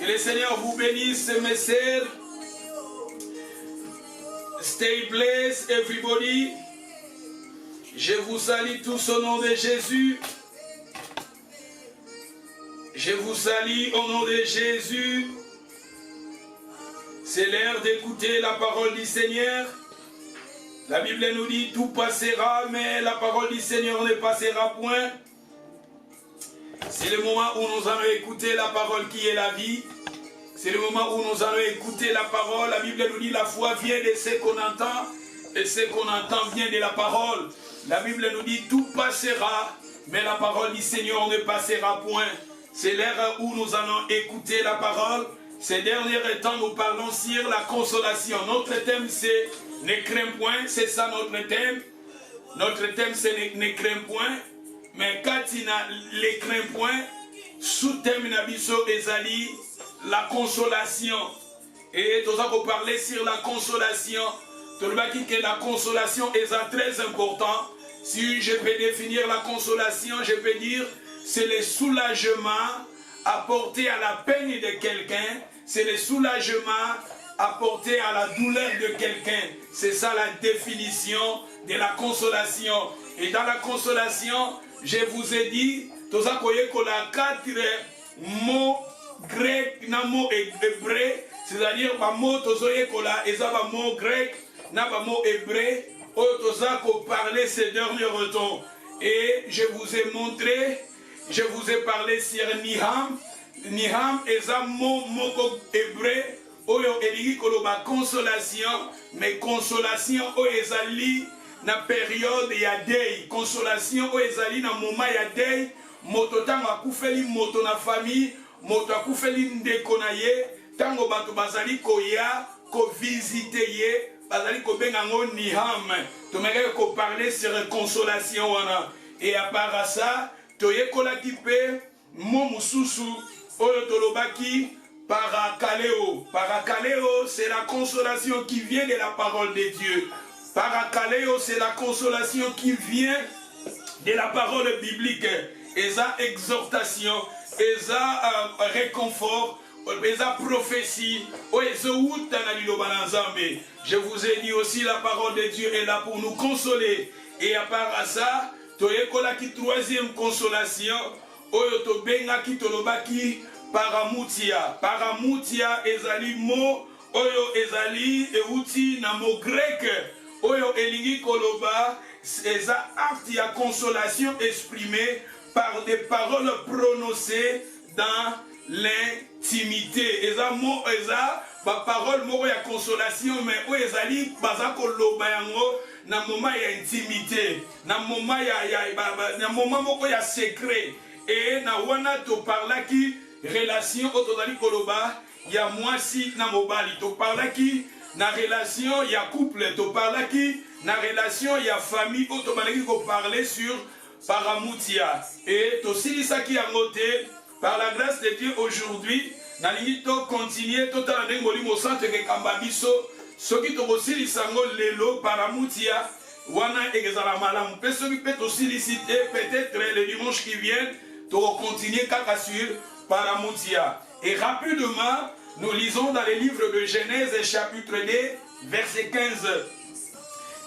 Que le Seigneur vous bénisse, mes sœurs. Stay blessed, everybody. Je vous salue tous au nom de Jésus. Je vous salue au nom de Jésus. C'est l'heure d'écouter la parole du Seigneur. La Bible nous dit tout passera, mais la parole du Seigneur ne passera point. C'est le moment où nous allons écouter la parole qui est la vie. C'est le moment où nous allons écouter la parole. La Bible nous dit la foi vient de ce qu'on entend, et ce qu'on entend vient de la parole. La Bible nous dit tout passera, mais la parole du Seigneur ne passera point. C'est l'heure où nous allons écouter la parole. Ces derniers temps, nous parlons sur la consolation. Notre thème, c'est « Ne crains point », c'est ça notre thème. Notre thème, c'est « Ne crains point ». Mais quand il n'a les crains point, sous-thème nabiso ezali la consolation. Et tout ça pour parler sur la consolation. Tout le monde dit que la consolation est très important. Si je peux définir la consolation, je peux dire c'est le soulagement apporté à la peine de quelqu'un. C'est le soulagement apporté à la douleur de quelqu'un. C'est ça la définition de la consolation. Et dans la consolation, je vous ai dit, tout ça qu'on a 4 mots grecs, na mot hébreu, c'est-à-dire les mots tozoyekola, et ça les mots grecs, na les mots hébreux, tout ça qu'on parlait ces derniers temps. Et je vous ai montré, je vous ai parlé sur Niham. Niham est un mot hébreu, oyo eligi koloba consolation, mais consolation oyo ezali na période ya deuil, consolation oyo ezali na moment ya deuil, moto tango akufeli moto na famille, moto akufeli ndeko na ye, tango bato bazali koya ko visiter ye, bazali ko benga ngo Niham. Tomeke ko parler sur consolation wana. Et à part ça, toyekola ki pe mo mususu oyo tolobaki parakaleo. Parakaleo, c'est la consolation qui vient de la parole de Dieu. Parakaleo, c'est la consolation qui vient de la parole biblique. Et ça, exhortation, et ça, réconfort, et ça, prophétie. Je vous ai dit aussi, la parole de Dieu est là pour nous consoler. Et à part ça, toyekola ki troisième consolation, oyo to benga ki tolobaki paramutia. Paramutia ezali mo oyo ezali euti na mo grec oyo elingi koloba eza acte ya consolation exprimée par des paroles prononcées dans l'intimité. Eza mo eza ba parole moko ya consolation mais oyo ezali baza koloba yango na moment ya intimité, na moment na moment moko ya secret. Et na wana to parla ki relation otozali koloba ya mwasi na mobali, to parla ki na relation ya couple, to parla ki na relation ya famille, otobalaki ko parler sur paramutia. Et to silisa ki angote par la grâce de Dieu aujourd'hui na lingi to continuer to tala ndengoli mo centre ke kambabiso soki to silisa ngo lelo paramutia wana egezala malamu pe soki pe to siliciter peut-être le dimanche qui vient to continuer kaka sur paramutia. Et rapidement nous lisons dans le livre de Genèse chapitre 2 verset 15.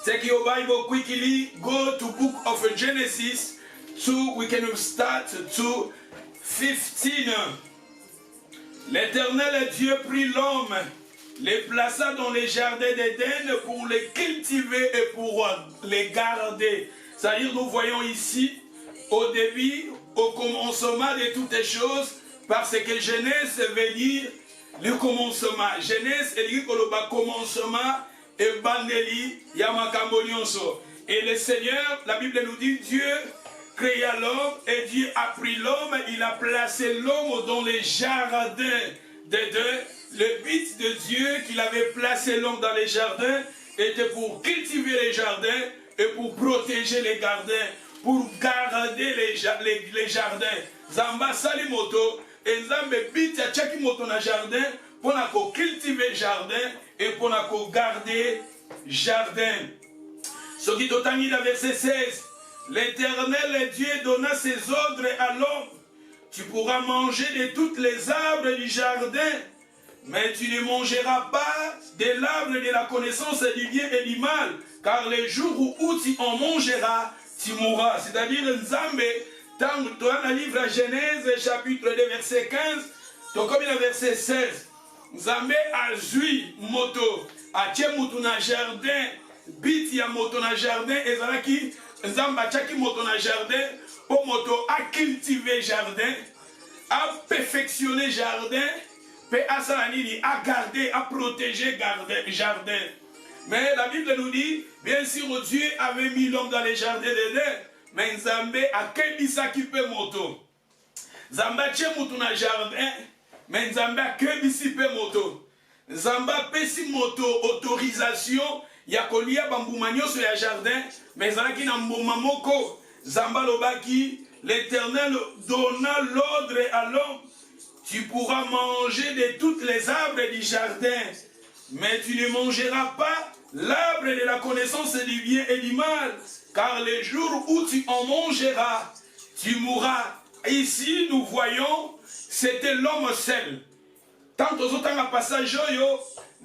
Take your Bible quickly, go to book of Genesis 2, we can start to 15. L'Éternel Dieu prit l'homme, les plaça dans les jardins d'Éden pour les cultiver et pour les garder. C'est-à-dire nous voyons ici au début, au commencement de toutes les choses, parce que Genèse veut dire le commencement. Genèse veut dire le commencement et bandeli yamakambo nyonso. Et le Seigneur, la Bible nous dit, Dieu créa l'homme et Dieu a pris l'homme, il a placé l'homme dans les jardins d'Éden. Le but de Dieu qu'il avait placé l'homme dans les jardins était pour cultiver les jardins et pour protéger les jardins, pour garder les jardins. Zamba salimoto et Nzambe bit ya chaki moto na jardin pour cultiver jardin et pour garder jardin. Ce qui totangi dans verset 16. L'Éternel Dieu donna ses ordres à l'homme. tu pourras manger de toutes les arbres du jardin, mais tu ne mangeras pas de l'arbre de la connaissance du bien et du mal, car le jour où tu en mangeras, tu mourras. C'est-à-dire, Nzambe, dans le livre de Genèse, chapitre 2, verset 15, donc comme le verset 16, Nzambe a zui moto, a tché moto na jardin, bit ya moto na jardin, et zalaki, Nzambe a tchaki moto na jardin, pour moto a cultivé jardin, a perfectionné jardin, à garder, à protéger jardin. Mais la Bible nous dit, bien sûr, Dieu avait mis l'homme dans les jardins d'Éden, mais Nzambe a kebisa qui peut moto. Nzambe tche moto na jardin, mais Nzambe a kebisi pe moto. Nzambe a pesi moto autorisation, ya kolia bamboumanyo sur le jardin, mais Nzambe na mboma moko, Nzambe lobaki, l'Éternel donna l'ordre à l'homme. Tu pourras manger de toutes les arbres du jardin, mais tu ne mangeras pas l'arbre de la connaissance du bien et du mal, car le jour où tu en mangeras, tu mourras. Ici, nous voyons, c'était l'homme seul. Tant aux autres passages,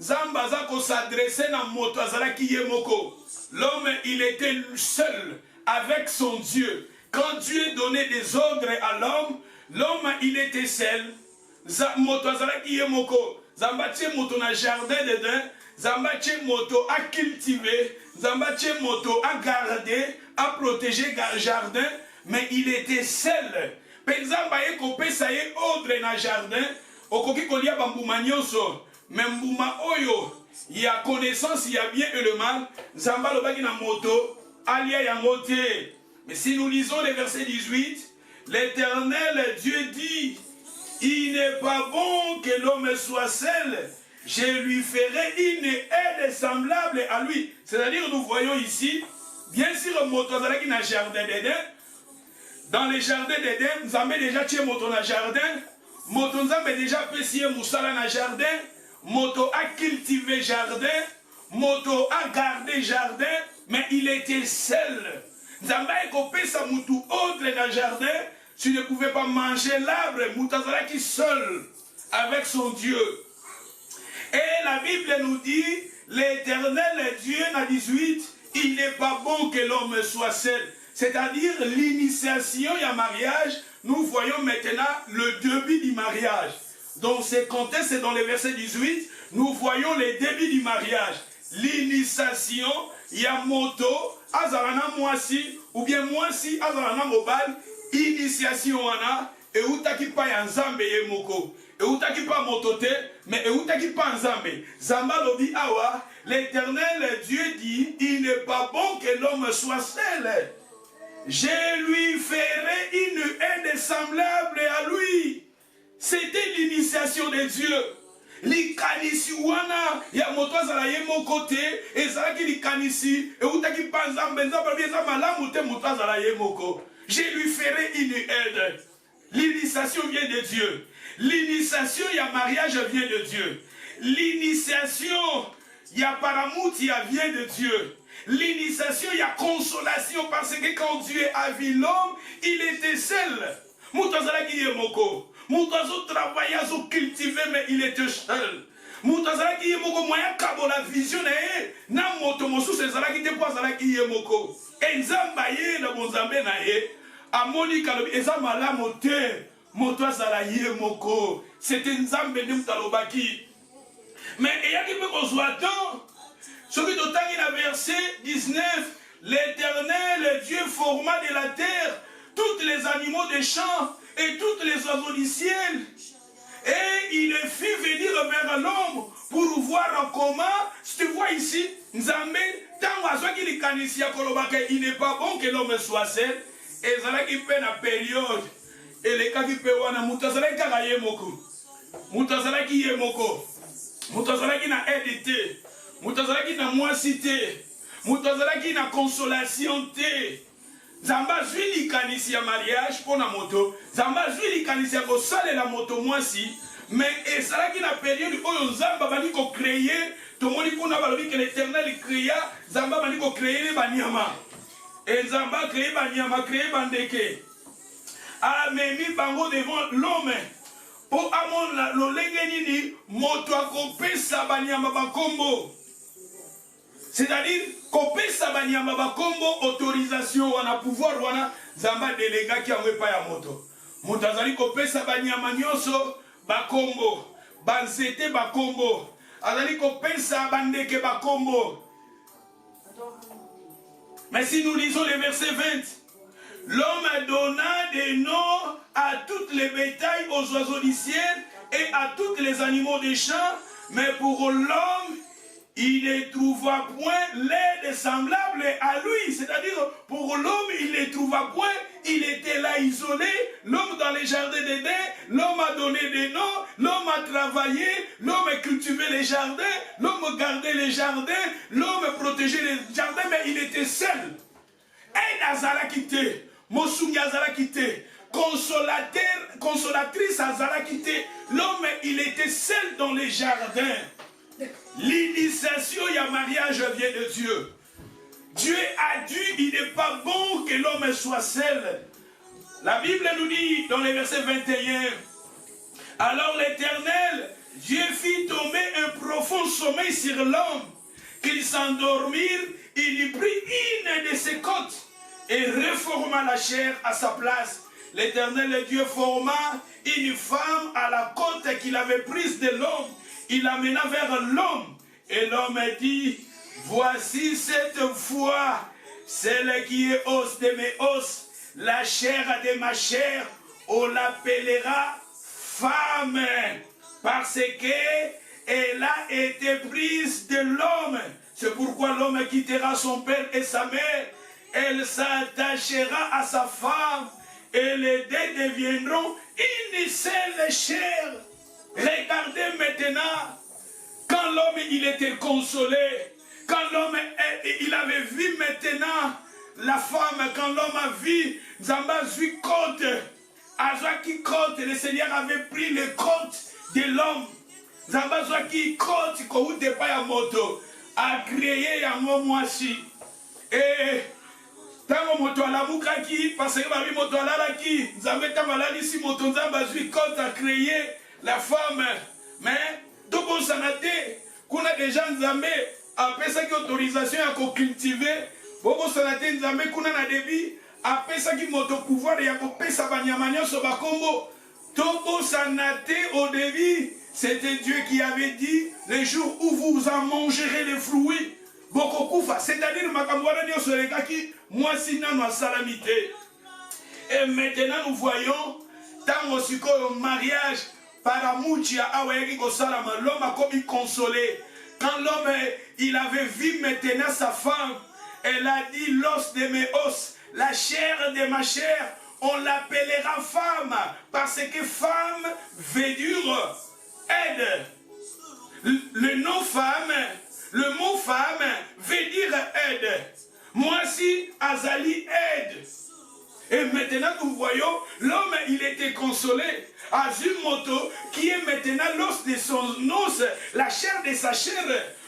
Zambaza ko s'adressait à moto azalaki yemoko. L'homme, il était seul avec son Dieu. Quand Dieu donnait des ordres à l'homme, l'homme, il était seul. Moto azalaki yemoko. Zambache moto na jardin d'Éden. Zambache moto à cultiver. Zambache moto à garder, à protéger jardin. Mais il était seul. Penzambaye kopé ça y est ordre na jardin. Okoki kolia bambuma nyonso. Mais mbuma oyo, il y a connaissance, il y a bien et le mal. Zamba lobaki na moto, alia yangote. Mais si nous lisons les versets 18, l'Éternel Dieu dit, il n'est pas bon que l'homme soit seul. Je lui ferai une aide semblable à lui. C'est-à-dire, nous voyons ici, bien sûr, moto zalaki na jardin d'Éden. Dans les jardins d'Éden, nous avons déjà tué moto na jardin. Moto nous avons déjà pessié moussala na jardin. Moto a cultivé jardin, moto a gardé jardin, mais il était seul. Nzambaye kopé sa moutou autre dans le jardin, tu ne pouvais pas manger l'arbre, moutazala qui seul avec son Dieu. Et la Bible nous dit, l'Éternel Dieu n'a 18, il n'est pas bon que l'homme soit seul. C'est-à-dire l'initiation et un mariage, nous voyons maintenant le début du mariage. Dans ce contexte, dans le verset 18, nous voyons les débuts du mariage. L'initiation, il y a moto, azarana moisi, ou bien moisi, azarana mobile, initiation wana, et outaki pa yanzambe ye moko. Et outaki pa motote, mais et outaki pa nzambe. Zamba lobi awa, l'Éternel Dieu dit, il n'est pas bon que l'homme soit seul. Je lui ferai une aide semblable à lui. C'était l'initiation de Dieu. Likanisi wana ya moto azala ye mokote ezalaki likanisi e utaki panza mbenza ba bieza malamu te moto azala ye moko. Je lui ferai une aide. L'initiation vient de Dieu. L'initiation ya mariage vient de Dieu. L'initiation ya paramoutia vient de Dieu. L'initiation ya consolation parce que quand Dieu a vu l'homme, il était seul. Moto azalaki ye moko. Moutazo travaillait, à cultiver, mais il était seul. Moutazalaki yemoko moyen kabo la vision na moto mosu se zalaki te kwa zalaki yemoko. Et nzambaye na bonzambe na ye amoni kalobi ezamala mote moto azala yemoko. C'était nzambe ne mutalobaki. Mais eyaki pe kozwatan ce qui totangi na verset 19, l'Éternel Dieu forma de la terre tous les animaux des champs et toutes les oiseaux du ciel. Et il les fit venir vers l'homme pour voir comment, si tu vois ici, Nzambe, il n'est pas bon que l'homme soit seul. Et ça qui fait la période. Et les cas qui peuvent wana mutazala kaka yemoko. Mutazala ki yemoko. Mutazala ki na aide. Mutazala ki na moisité. Mutazala ki na consolation te. Zamba zui likanisi ya mariage pour na moto. Zamba zui likanisi ya kosale la moto mwasi. Mais et ça qui na période où Zamba bani ko créer, tout le monde kuna balobi que l'Éternel créa, Zamba bani ko créer les banyama. Et Zamba créer banyama, créer bandeke. amemi bango devant l'homme. Po amona lolenge nini moto akopesa banyama bakombo. C'est-à-dire kopesa banyama bakombo autorisation wana pouvoir wana zamba déléga ki amwe pa ya moto. Moto azali kopesa banyama nyonso bakombo, banzete bakombo. Azali kopesa bandeke bakombo. Mais si nous lisons les versets 20, l'homme donna des noms à toutes les bétails, aux oiseaux du ciel et à tous les animaux des champs, mais pour l'homme, il ne trouva point l'aide semblable à lui. C'est-à-dire, pour l'homme, il ne trouva point, il était là isolé, l'homme dans les jardins d'Éden, l'homme a donné des noms, l'homme a travaillé, l'homme a cultivé les jardins, l'homme gardait les jardins, l'homme protégeait les jardins, mais il était seul. Et Nazara quitté, Mosungi Azara quitté, consolatrice Azara quitté, l'homme, il était seul dans les jardins. L'initiation et le mariage vient de Dieu. Dieu a dit, il n'est pas bon que l'homme soit seul. La Bible nous dit dans les versets 21, alors l'Éternel, Dieu fit tomber un profond sommeil sur l'homme, qu'il s'endormir, il lui prit une de ses côtes et reforma la chair à sa place. L'Éternel Dieu forma une femme à la côte qu'il avait prise de l'homme. Il l'amena vers l'homme. Et l'homme dit, voici cette fois, celle qui est os de mes os, la chair de ma chair, on l'appellera femme, parce qu'elle a été prise de l'homme. C'est pourquoi l'homme quittera son père et sa mère, elle s'attachera à sa femme, et les deux deviendront une seule chair. Regardez maintenant, quand l'homme il était consolé, quand l'homme il avait vu maintenant la femme, quand l'homme a vu Zamba Zui côte, Azaki côte, le Seigneur avait pris les côtes de l'homme. Zamba Zaki côte, Koute Payamoto, a créé Yango Mwasi. Et tango moto alamukaki, parce que babi moto alalaki, Zambé tamalali si moto Zamba Zui côte a créé la femme, mais tout bon sanate, qu'on a déjà Nzambe, après ça qui autorisation à cultiver, beaucoup sanate Nzambe qu'on a na débit, après ça qui moto pouvoir et à couper sa banyamanya sur bakombo, tout bon sanate au débit, c'était Dieu qui avait dit, les jours où vous en mangerez les fruits, beaucoup koufa, c'est-à-dire makamwara dio sur les kaki, moi sinon ma salamité. Et maintenant nous voyons, tant aussi qu'au mariage, Paramuchia awegi kosalama, l'homme a comme consolé. Quand l'homme il avait vu maintenant sa femme, elle a dit l'os de mes os, la chair de ma chair, on l'appellera femme, parce que femme veut dire aide. Le nom femme, le mot femme veut dire aide. Moi si Azali aide. Et maintenant nous voyons, l'homme il était consolé. Azumoto qui est maintenant l'os de son os, la chair de sa chair.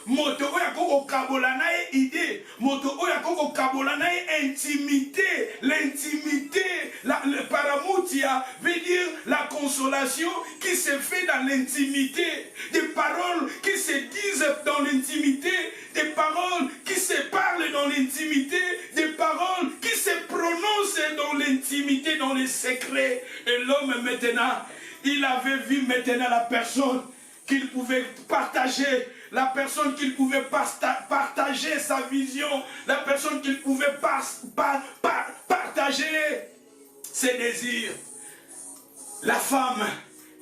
Moto oyako kabolanae idée, moto oyako kabolanae intimité, l'intimité, le paramoutia veut dire la consolation qui se fait dans l'intimité, des paroles qui se disent dans l'intimité, des paroles qui se parlent dans l'intimité, des paroles qui se prononcent dans l'intimité, dans les secrets. Et l'homme maintenant, il avait vu maintenant la personne qu'il pouvait partager, la personne qu'il pouvait partager sa vision, la personne qu'il pouvait partager ses désirs. La femme,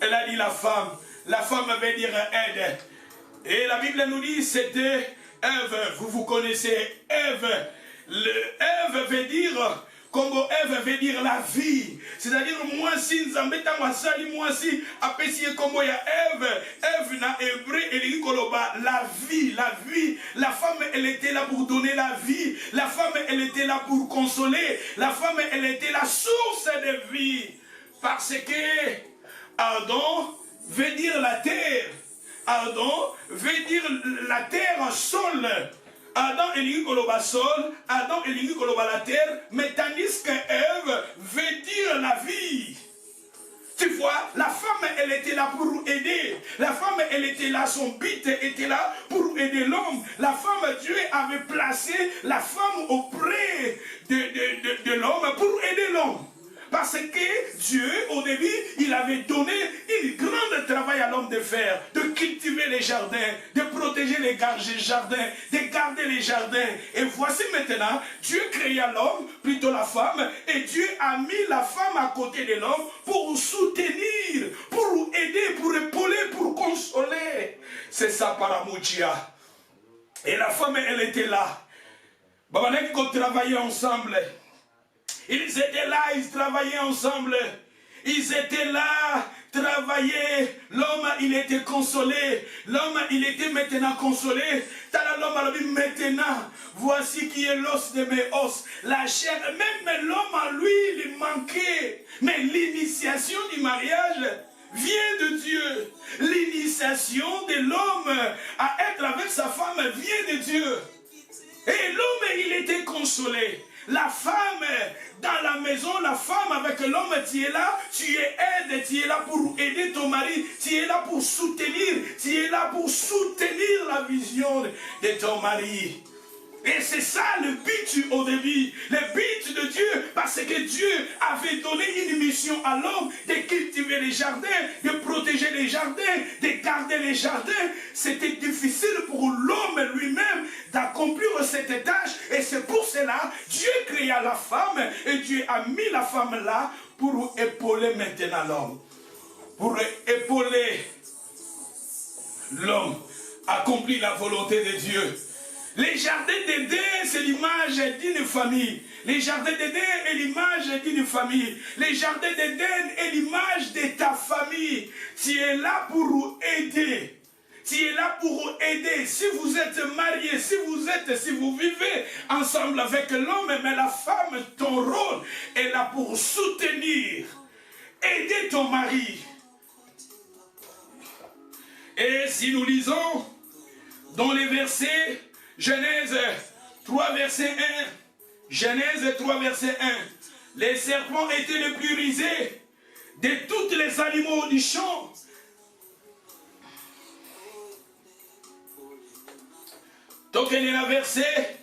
elle a dit la femme veut dire aide. Et la Bible nous dit c'était Ève, vous connaissez Ève. Ève veut dire, Congo Ève veut dire la vie. C'est-à-dire, moi si Nzambeta Masali, moi si apprécié Congo ya Ève, Ève na hébreu et les koloba, la vie. La femme, elle était là pour donner la vie. La femme, elle était là pour consoler. La femme, elle était la source de vie. Parce que Adam veut dire la terre. Adam veut dire la terre, sol. Adam et koloba sol, Adam et koloba la terre, mais tandis que Ève veut dire la vie. là pour aider. La femme, elle était là, son but était là pour aider l'homme. La femme, Dieu avait placé la femme auprès de l'homme pour aider l'homme. Parce que Dieu, au début, il avait donné un grand travail à l'homme de faire, de cultiver les jardins, de protéger les jardins, de garder les jardins. Et voici maintenant, Dieu créa l'homme, plutôt la femme, et Dieu a mis la femme à côté de l'homme pour soutenir, pour aider, pour épauler, pour consoler. C'est ça, Paramouchia. Et la femme, elle était là. Babanek qu'on travaillait ensemble. Ils étaient là, ils travaillaient ensemble. Ils étaient là, travaillaient. L'homme, il était consolé. L'homme, il était maintenant consolé. L'homme a dit maintenant, voici qui est l'os de mes os. La chair, même l'homme en lui, il manquait. Mais l'initiation du mariage vient de Dieu. L'initiation de l'homme à être avec sa femme vient de Dieu. Et l'homme, il était consolé. La femme dans la maison, la femme avec l'homme, tu es là, tu es aide, tu es là pour aider ton mari, tu es là pour soutenir, tu es là pour soutenir la vision de ton mari. Et c'est ça le but au début, le but de Dieu, parce que Dieu avait donné une mission à l'homme de cultiver les jardins, de protéger les jardins, de garder les jardins. C'était difficile pour l'homme lui-même d'accomplir cette tâche, et c'est pour cela Dieu créa la femme, et Dieu a mis la femme là pour épauler maintenant l'homme, pour épauler l'homme, accomplir la volonté de Dieu. Les jardins d'Éden, c'est l'image d'une famille. Les jardins d'Éden est l'image d'une famille. Les jardins d'Éden est l'image de ta famille. Tu es là pour aider. Tu es là pour aider. Si vous êtes marié, si vous vivez ensemble avec l'homme, mais la femme, ton rôle est là pour soutenir, aider ton mari. Et si nous lisons dans les versets, Genèse 3, verset 1. Genèse 3, verset 1. Les serpents étaient les plus rusés de tous les animaux du champ. Donc, il y a verset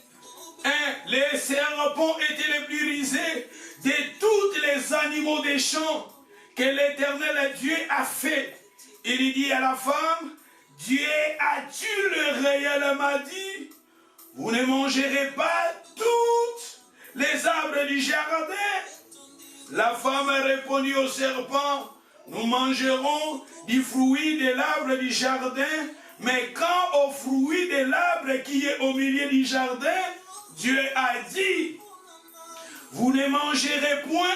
1. Les serpents étaient les plus rusés de tous les animaux des champs que l'Éternel Dieu a fait. Il dit à la femme, Dieu a-t-il réellement dit, vous ne mangerez pas toutes les arbres du jardin? La femme répondit au serpent, nous mangerons du fruit de l'arbre du jardin, mais quand au fruit de l'arbre qui est au milieu du jardin, Dieu a dit, vous ne mangerez point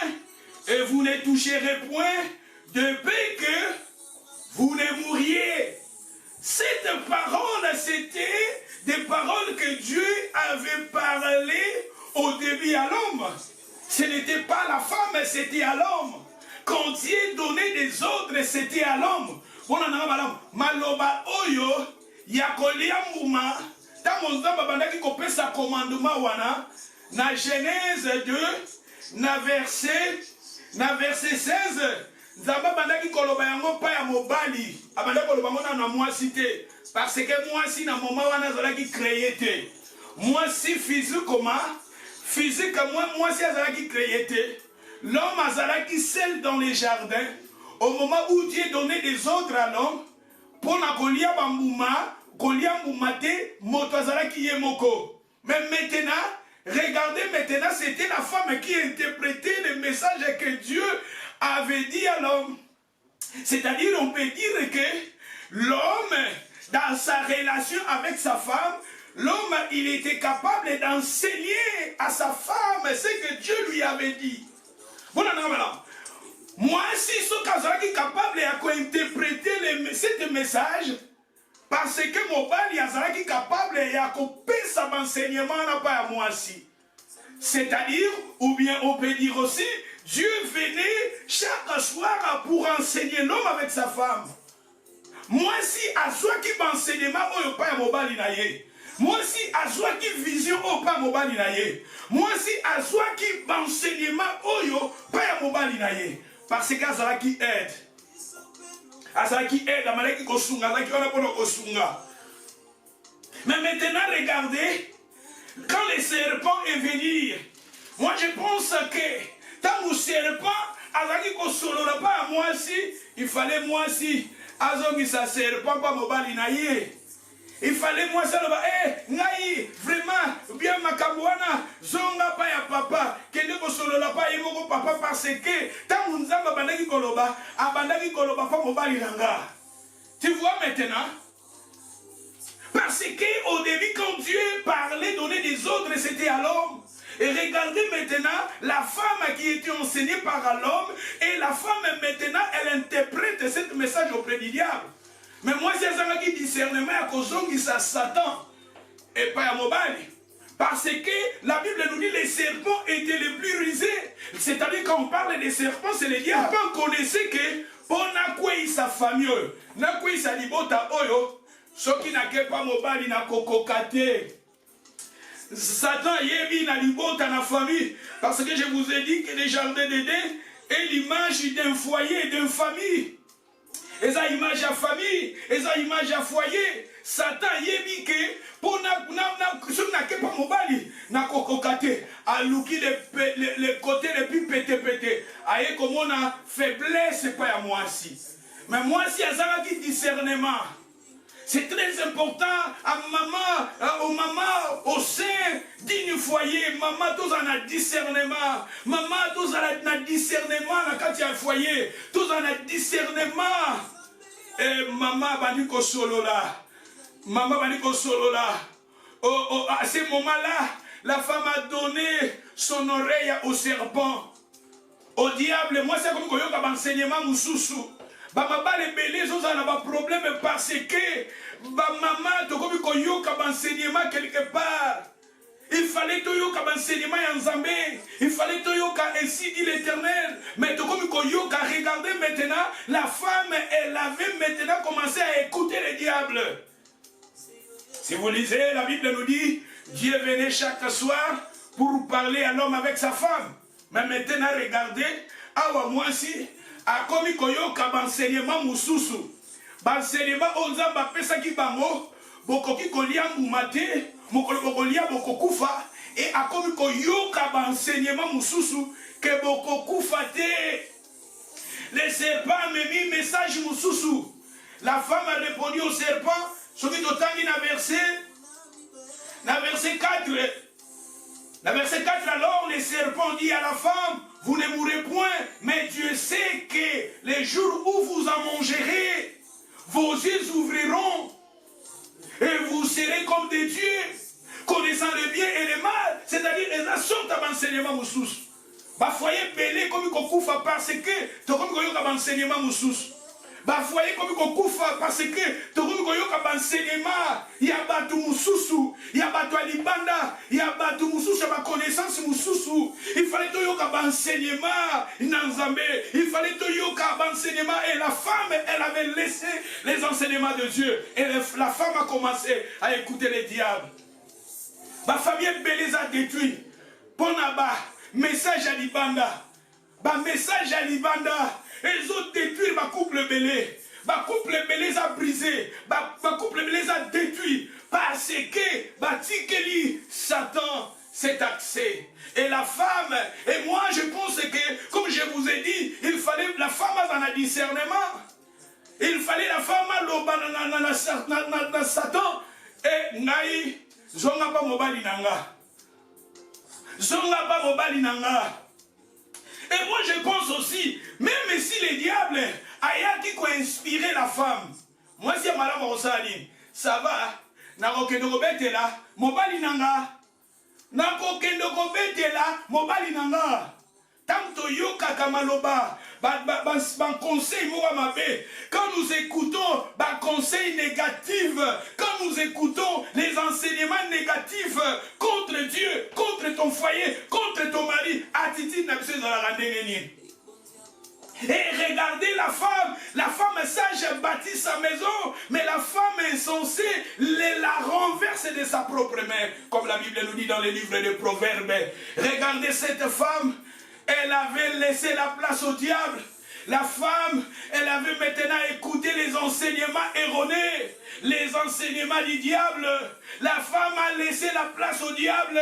et vous ne toucherez point de paix que vous ne mourriez. Cette parole, c'était des paroles que Dieu avait parlé au début à l'homme. Ce n'était pas la femme, c'était à l'homme. Quand Dieu donnait des ordres, c'était à l'homme. Maloba oyo, yakolia muma, tamonzamba bandaki kopesa commandement wana, na Genèse 2, na verset 16, Zamba bandaki koloba yango pa ya mobali, abanda koloba yango na mwasi te, parce que mwasi na moment wana zalaki créé te. Mwasi physiquement mwasi azalaki créé te. L'homme azalaki seul dans les jardins, au moment où Dieu donnait des ordres à l'homme, pour na kolia bambuma, kolia mbumate, moto azalaki yemoko. Mais maintenant, regardez maintenant, c'était la femme qui interprétait le message que Dieu avait dit à l'homme. C'est-à-dire, on peut dire que l'homme, dans sa relation avec sa femme, l'homme, il était capable d'enseigner à sa femme ce que Dieu lui avait dit. Voilà, moi, si ce cas est capable d'interpréter ce message, parce que mon père est capable de faire enseignement à moi aussi. C'est-à-dire, ou bien on peut dire aussi, Dieu venait chaque soir pour enseigner l'homme avec sa femme. Moi, si à soi qui m'enseignement, on pas mobile naïe. Moi, si à soi qui vision, on pas mobile naïe. Moi, si à soi qui m'enseignement, on pas mobile naïe. Parce que ça qui aide. Azaki aide, amalaki kosunga, azaki on a pour kosunga. Mais maintenant, regardez, quand le serpent est venu, moi je pense que tant que le serpent, azaki kosolola pas à moi si, il fallait moi si, azongi sa serpent pas mobali na ye. Il fallait moi ça là-bas, ngai, vraiment, bien makabouana, zonga pa ya papa, kende ko solo la pa yemo papa parce que, tant nous avons bandaki koloba pa mobali nanga. Tu vois maintenant? Parce que au début, quand Dieu parlait, donnait des ordres, c'était à l'homme. Et regardez maintenant la femme qui était enseignée par l'homme, et la femme maintenant, elle interprète ce message auprès du diable. Mais moi, c'est ça qui discernement à cause de Satan et pas à Mobali. Parce que la Bible nous dit que les serpents étaient les plus rusés. C'est-à-dire quand on parle des serpents, c'est les diables. On connaissait que pour n'avoir sa famille, n'avoir sa libota oyo, ce qui n'a pas Mobali n'a kokokate. Satan yebi na libota na famille. Parce que je vous ai dit que les jardins d'Éden est l'image d'un foyer, d'une famille. Et ça image à famille, et ça image à foyer. Satan yebi que pour na pas mobali na kokokate a louki les côtés les plus pété. Aye comme on a faiblesse c'est pas à moi si. Mais moi si azala qui discernement. C'est très important à maman, aux mamans, au sein d'un foyer. Maman, tous en a discernement. Maman, tous en a discernement quand il y a un foyer. Tous en a discernement. Et maman, baniko solo là. Maman, baniko solo là. À ce moment-là, la femme a donné son oreille au serpent. Au diable, moi c'est comme quand il y a un enseignement moussoussou. Bamaba les belés, ils ont un problème parce que maman, tu as comme un enseignement quelque part. Il fallait que tu aies un enseignement en Zambé. Il fallait que tu aies ainsi dit l'Éternel. Mais tu as comme regardez maintenant, la femme, elle avait maintenant commencé à écouter le diable. Si vous lisez, la Bible nous dit, Dieu venait chaque soir pour parler à l'homme avec sa femme. Mais maintenant, regardez, moi aussi, a komi koyoka banseignement mususu banseignement onzamba pesa ki bango bokoki kolia mumate mokolo bokolia bokokufa et a komi koyoka banseignement mususu ke bokokufa te. Le serpent me mis message mususu. La femme a répondu au serpent ce qui totangi na verset 4. La verset 4 alors le serpent dit à la femme, vous ne mourrez point, mais Dieu sait que les jours où vous en mangerez, vos yeux s'ouvriront et vous serez comme des dieux, connaissant le bien et le mal, c'est-à-dire les sortent à l'enseignement moussous. Bah foyer belé comme qu'on koufa parce que tu comme qu'on a l'enseignement moussous. Bah foyer comme qu'on koufa parce que tu comme qu'on a l'enseignement, il y a batu moussous, il y a batu alibanda, il y a batu moussous, il y a connaissance moussous. Il fallait que yoka enseignement nanzambe, il fallait que yoka enseignement et la femme elle avait laissé les enseignements de Dieu et la femme a commencé à écouter les diables. Ma famille belé a détruit. Pour naba message à libanda, ba message à libanda, ils ont détruit ma couple belé. Ma couple belé a brisé, ma couple belé a détruit parce que Batikeli Satan s'est axé. Et la femme, et moi je pense que, comme je vous ai dit, il fallait la femme dans un discernement. Il fallait la femme dans Satan. Et Naï, zonga pas mobali nanga. Zonga pas mobali nanga. Et moi je pense aussi, même si le diable a qui a inspiré la femme, moi si madame Rosali, ça va, na kokendo betela, mobali nanga. Na kokendo betela, mobali nanga. Tanto yoka kamaloba, ban conseil moura mabe. Quand nous écoutons ban conseil négatif, quand nous écoutons les enseignements négatifs contre Dieu, contre ton foyer, contre ton mari, attitude n'a pas dans la randonnée. Et regardez la femme sage bâtit sa maison, mais la femme insensée la renverse de sa propre main, comme la Bible nous dit dans les livres de Proverbes. Regardez cette femme. Elle avait laissé la place au diable. La femme, elle avait maintenant écouté les enseignements erronés, les enseignements du diable. La femme a laissé la place au diable.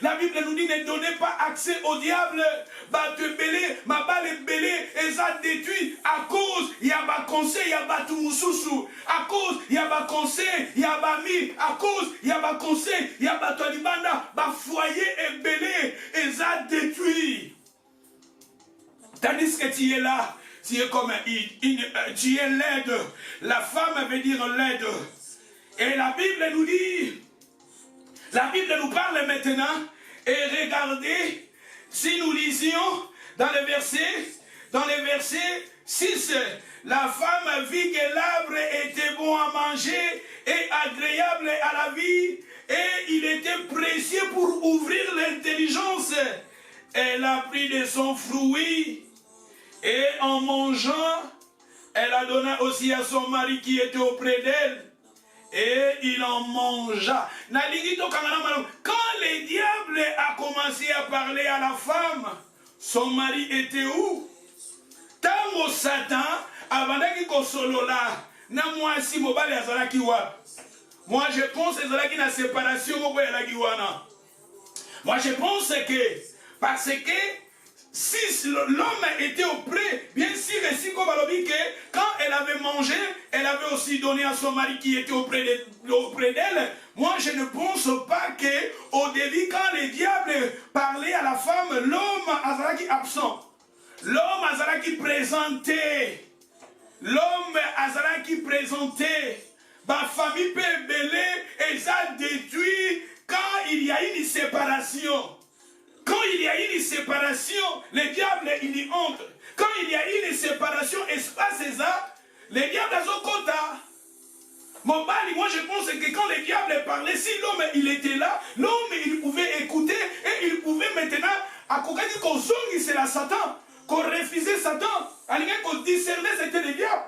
La Bible nous dit ne donnez pas accès au diable. Bah te belé, ma balle belé, et ça détruit à cause, il y a pas conseil, il y a pas tout moussoussou. À cause, il y a pas conseil, il y a pas mis. À cause, il y a pas conseil, il y a pas toi libanda, bah foyer est belé, et ça détruit. Tandis que tu es là, tu es comme tu es laide. La femme veut dire laide. Et la Bible nous dit, la Bible nous parle maintenant, et regardez, si nous lisions dans les versets 6, la femme vit que l'arbre était bon à manger et agréable à la vie, et il était précieux pour ouvrir l'intelligence. Elle a pris de son fruit, et en mangeant, elle a donné aussi à son mari qui était auprès d'elle. Et il en mangea. Quand le diable a commencé à parler à la femme, son mari était où? Tango Satan, avant qu'il solola, na moi si mobile azalaki wa. Moi je pense que c'est la séparation au bout de la. Moi je pense que parce que si l'homme était auprès, bien sûr, et quand elle avait mangé, elle avait aussi donné à son mari qui était auprès d'elle. Moi, je ne pense pas qu'au début, quand le diable parlait à la femme, l'homme azalaki absent. L'homme azalaki présenté. L'homme azalaki présenté. Ma famille peut belé et ça détruit quand il y a une séparation. Quand il y a une séparation, le diable, il y entre. Quand il y a une séparation, espace et ça, le diable a son quota. Mon bali, moi je pense que quand le diable parlait, si l'homme il était là, l'homme il pouvait écouter et il pouvait maintenant, à quoi dire qu'on zongi c'est la Satan, qu'on refusait Satan, à l'égard qu'on discernait c'était le diable.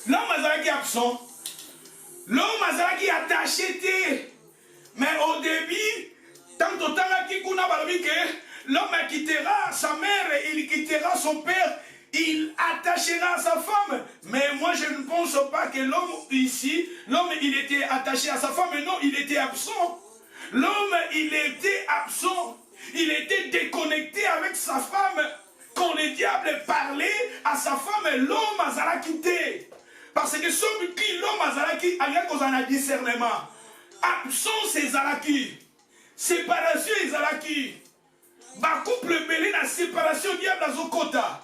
L'homme azalaki absent, l'homme azalaki attaché, mais au début, tant au temps que l'homme quittera sa mère, il quittera son père, il attachera à sa femme. Mais moi je ne pense pas que l'homme ici, l'homme il était attaché à sa femme, mais non, il était absent. L'homme il était absent, il était déconnecté avec sa femme. Quand le diable parlait à sa femme, l'homme a quitté. Parce que l'homme a quitté, il y a un discernement. Absence et zalaki. Séparation et zalaki. Ba couple belé na séparation diable à zokota.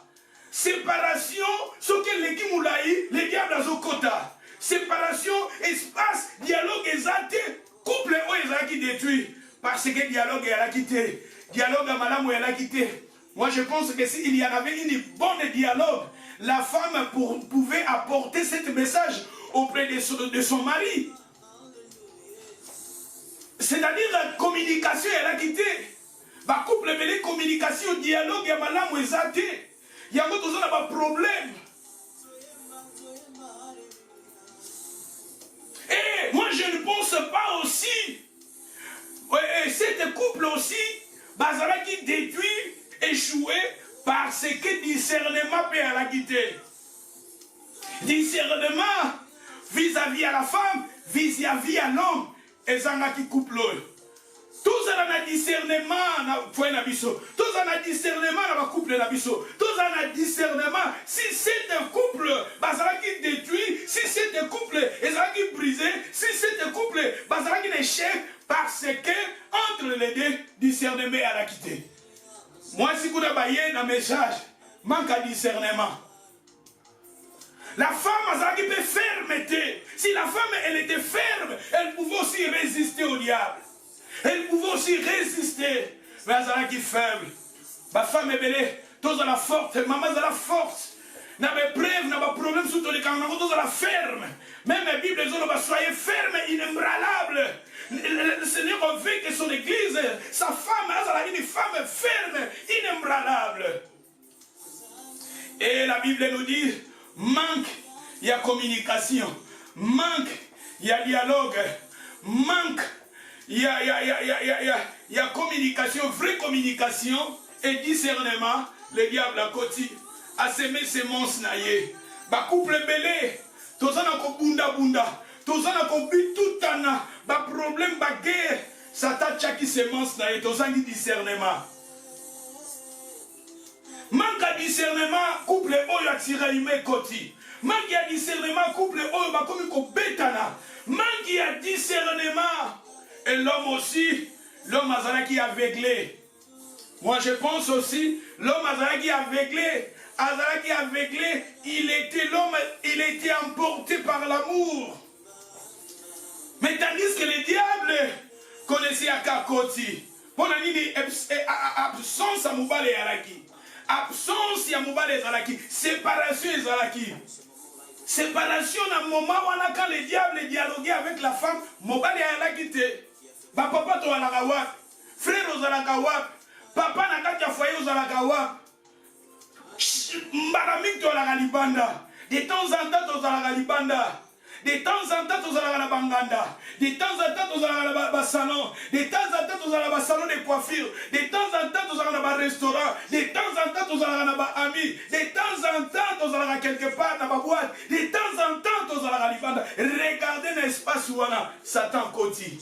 Séparation, ce que les Kimoulaï, les diables à zokota. Séparation, espace, dialogue exalté. Couple ou zalaki détruit. Parce que dialogue est à la quitter. Dialogue à madame est à la quitter. Moi je pense que s'il y en avait une bonne dialogue, la femme pouvait apporter ce message auprès de son mari. C'est-à-dire la communication, elle a quitté. Ma couple mêlé communication, dialogue, il y a madame exalté. Il y a un problème. Et moi je ne pense pas aussi. Cet couple aussi, Bazara qui détruit, échoué, parce que discernement peut la quitter. Discernement vis-à-vis à la femme, vis-à-vis à l'homme. Et ça qui couple. Tout ça a discernement dans le biseau. Tout ça a discernement dans le couple de biseau. Tout ça a discernement. Si c'est un couple, ça qui détruit. Si c'est un couple, ça qui brisé. Si c'est un couple, ça qui échec. Parce que entre les deux, discernement à la quitter. Moi, si vous avez un message, manque à discernement. La femme, ça qui peut fermeté. Si la femme, elle était ferme, elle pouvait aussi résister au diable. Elle pouvait aussi résister. Mais elle qui est faible. Ma femme est belle. Tous à la forte. Maman est la force. N'a pas preuve, n'a pas problème sur tous les camps. Tous à la ferme. Même la Bible dit soyez ferme, inébranlable. Le Seigneur veut que son église, sa femme, elle est une femme ferme, inébranlable. Et la Bible nous dit manque, il y a communication. Manque, il y a dialogue. Manque, il y a communication, vraie communication et discernement. le diable a koti, a semé semence naye. Ba couple belé, tozana ko bunda bunda, tozana ko bitutana, ba problème ba guerre, Satan tchaki semence naye, tozangi discernement. Manque discernement, couple oyo atira ime koti. Manque ya discernement, couple oyo ba komi ko betana. Manque ya discernement. Et l'homme aussi, l'homme azalaki aveuglé. Moi je pense aussi, l'homme azalaki aveuglé, il était emporté par l'amour. Mais tandis que le diable connaissait Akakoti. Pour la absence à Moubale Yalaki. Absence ya Moubale Zalaki. Séparation Zalaki. Séparation à un moment où quand le diable dialoguait avec la femme, Moubale Yalaki te. Papa to alakawap. Frère aux alakawap. Papa n'a qu'à foyer aux alakawap. Mbaramik to alakalibanda. De temps en temps aux alakalibanda. De temps en temps aux alakalabanganda. De temps en temps aux alakalabasalon. De temps en temps aux alakabasalon de coiffure. De temps en temps aux alakalabarestaurant. De temps en temps aux alakalabamis. De temps en temps aux alakala quelque part dans ma boîte. De temps en temps aux alakalibanda. Regardez l'espace où on a Satan Koti.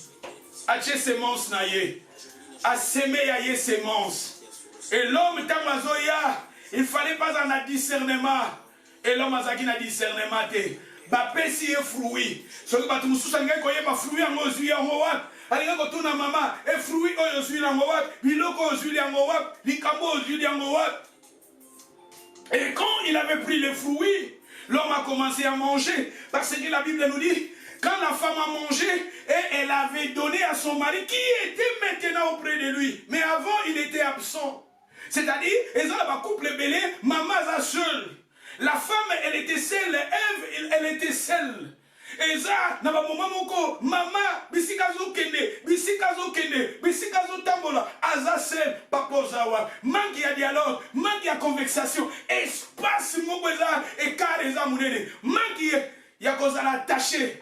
Ache semence naye. A semé yaye semence. Et l'homme tamazoya, il fallait pas en a discernement. Et l'homme azaki na discernement te. Ba pesi e fruit. Soki batu mususa ngai koye ba fruit yango zui yango wat. Alinga ko tuna mama e fruit oyo zui yango wat. Biloko zui yango wat. Likambo zui yango wat. Et quand il avait pris les fruits, l'homme a commencé à manger. Parce que la Bible nous dit, quand la femme a mangé, et elle avait donné à son mari qui était maintenant auprès de lui. Mais avant, il était absent. C'est-à-dire, ils ont un couple belé, maman a seule. La femme, elle était seule. Ève, elle était seule. Et ça, na ba moment moko, maman, bisikazo kende, bisikazo tambola, aza seul, papa zawa. Manque ya dialogue, manque ya conversation, espace moko za et carreza munene. Manque ya koza la taché.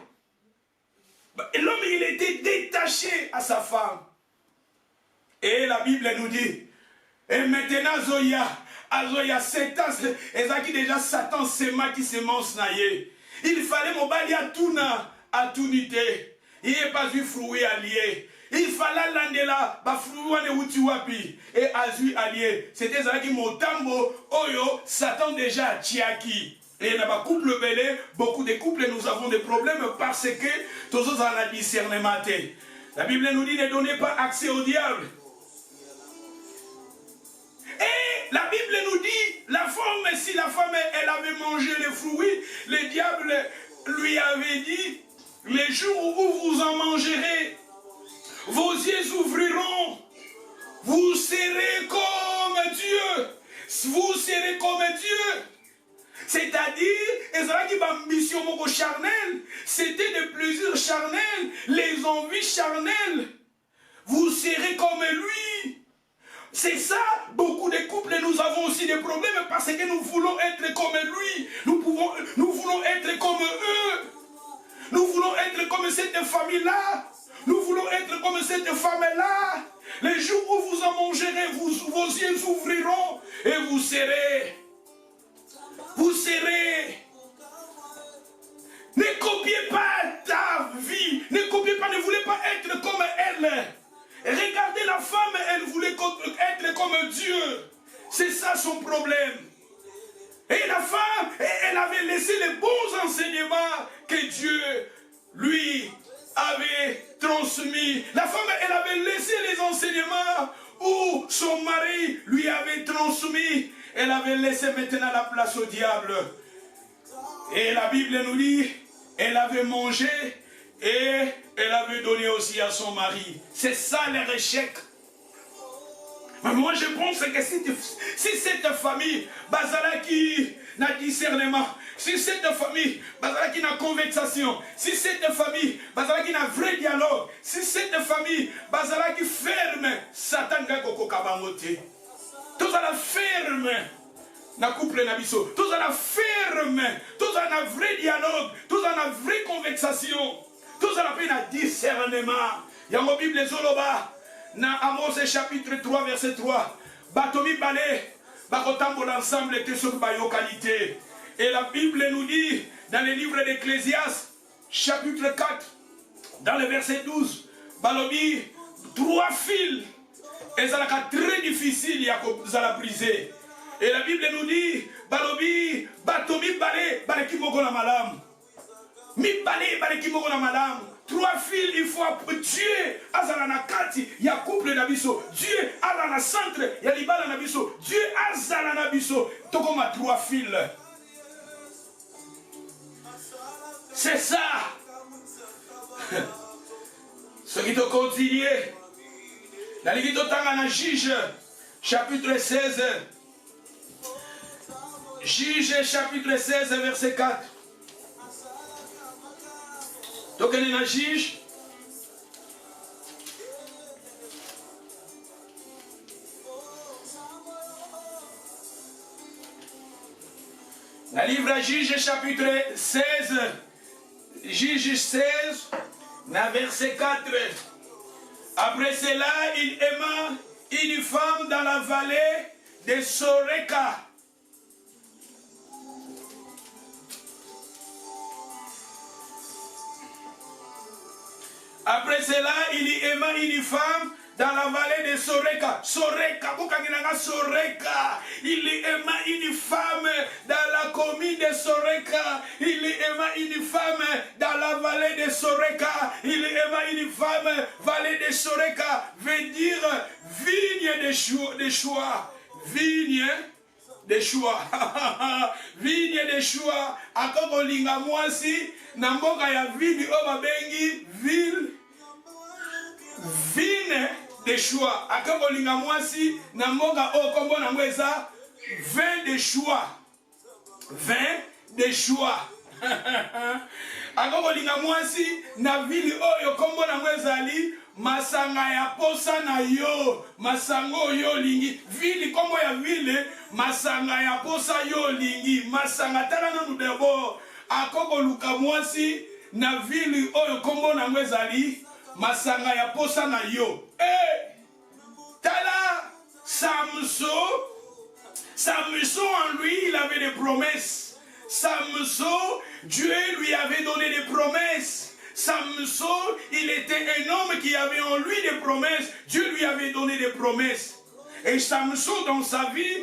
L'homme, il était détaché à sa femme. Et la Bible nous dit, et maintenant Zoya, Satan, et déjà Satan sema qui semence naye. Il fallait m'obali à tout nité. Il n'y a pas eu fruit allié. Il fallait l'andela, ba fruit wane uti wapi, et azu allié. C'était ça qui motambo, oyo, Satan déjà tiaki. Et dans le couple belé, beaucoup de couples, nous avons des problèmes parce que tous autres en a discernement. La Bible nous dit ne donnez pas accès au diable. Et la Bible nous dit, la femme, si la femme, elle avait mangé les fruits, le diable lui avait dit, les jours où vous en mangerez, vos yeux s'ouvriront, vous serez comme Dieu. Vous serez comme Dieu. C'est-à-dire, ambition charnelle, c'était des plaisirs charnels, les envies charnelles. Vous serez comme lui. C'est ça, beaucoup de couples, nous avons aussi des problèmes parce que nous voulons être comme lui. Nous voulons être comme eux. Nous voulons être comme cette famille-là. Nous voulons être comme cette femme-là. Les jours où vous en mangerez, vos yeux s'ouvriront et vous serez. Vous serez. Ne copiez pas ta vie. Ne copiez pas, ne voulez pas être comme elle. Regardez la femme, elle voulait être comme Dieu. C'est ça son problème. Et la femme, elle avait laissé les bons enseignements que Dieu lui avait transmis. La femme, elle avait laissé les enseignements où son mari lui avait transmis. Elle avait laissé maintenant la place au diable. Et la Bible nous dit, elle avait mangé et elle avait donné aussi à son mari. C'est ça leur échec. Mais moi je pense que si cette famille, Bazalaki n'a discernement, si cette famille, Bazalaki n'a conversation, si cette famille, Bazalaki n'a vrai dialogue, si cette famille, Bazalaki ferme, Satan ga koko kabangote. Tous à la ferme, na couple na biso. Tous à la ferme, tous à la vrai dialogue, tous à la vraie conversation, tous à la peine à discernement. Yango Bible Zoloba, na Amos chapitre 3 verset 3. Batomi balé, bakotambola ensemble te soki bayokalité. Et la Bible nous dit, dans le livre d'Ecclésiaste, chapitre 4, dans le verset 12, balobi, 3 fils, et ça sera très difficile à briser. Et la Bible nous dit, balobi, batomi balé, balé kimoko na malam. Mi balé, balé kimoko na malam. 3 fils, il faut Dieu, azala na kati, ya couple na biso. Dieu, azala na centre, ya libala na biso. Dieu, azala na biso. Tokoma 3 fils. C'est ça. Ce qui te continue. La Livito Tangana Juge, chapitre 16. Juge, chapitre 16, verset 4. Donc, on est dans Juge. La livre à Juge, chapitre 16. Juge 16, verset 4. Après cela, il aima une femme dans la vallée de Soreka. Après cela, il aima une femme dans la vallée de Soreka. Soreka, Soreka. Il aima une femme dans la commune de Soreka. Il aima une femme dans la vallée de Soreka. Il aima une femme vallée de Soreka. Veut dire vigne de choix. Vigne de choix. Vigne de choix. Akoko linga mwasi na mboka ya ville obabengi ville. Vigne de choix. Akoko linga mwasi na mboka o kombo na mweza vin de choix. Vin de choix. Akoko linga mwasi na ville oyo kombo na mwezali masanga ya posa na yo. Masango yo lingi. Ville kombo ya ville masanga ya posa yo lingi. Masanga tala nanu debo. Akoko luka mwasi na ville oyo kombo na mwezali masanga ya posa na yo. Tala Samson. Samson en lui, il avait des promesses. Samson, Dieu lui avait donné des promesses. Samson, il était un homme qui avait en lui des promesses. Dieu lui avait donné des promesses. Et Samson, dans sa vie,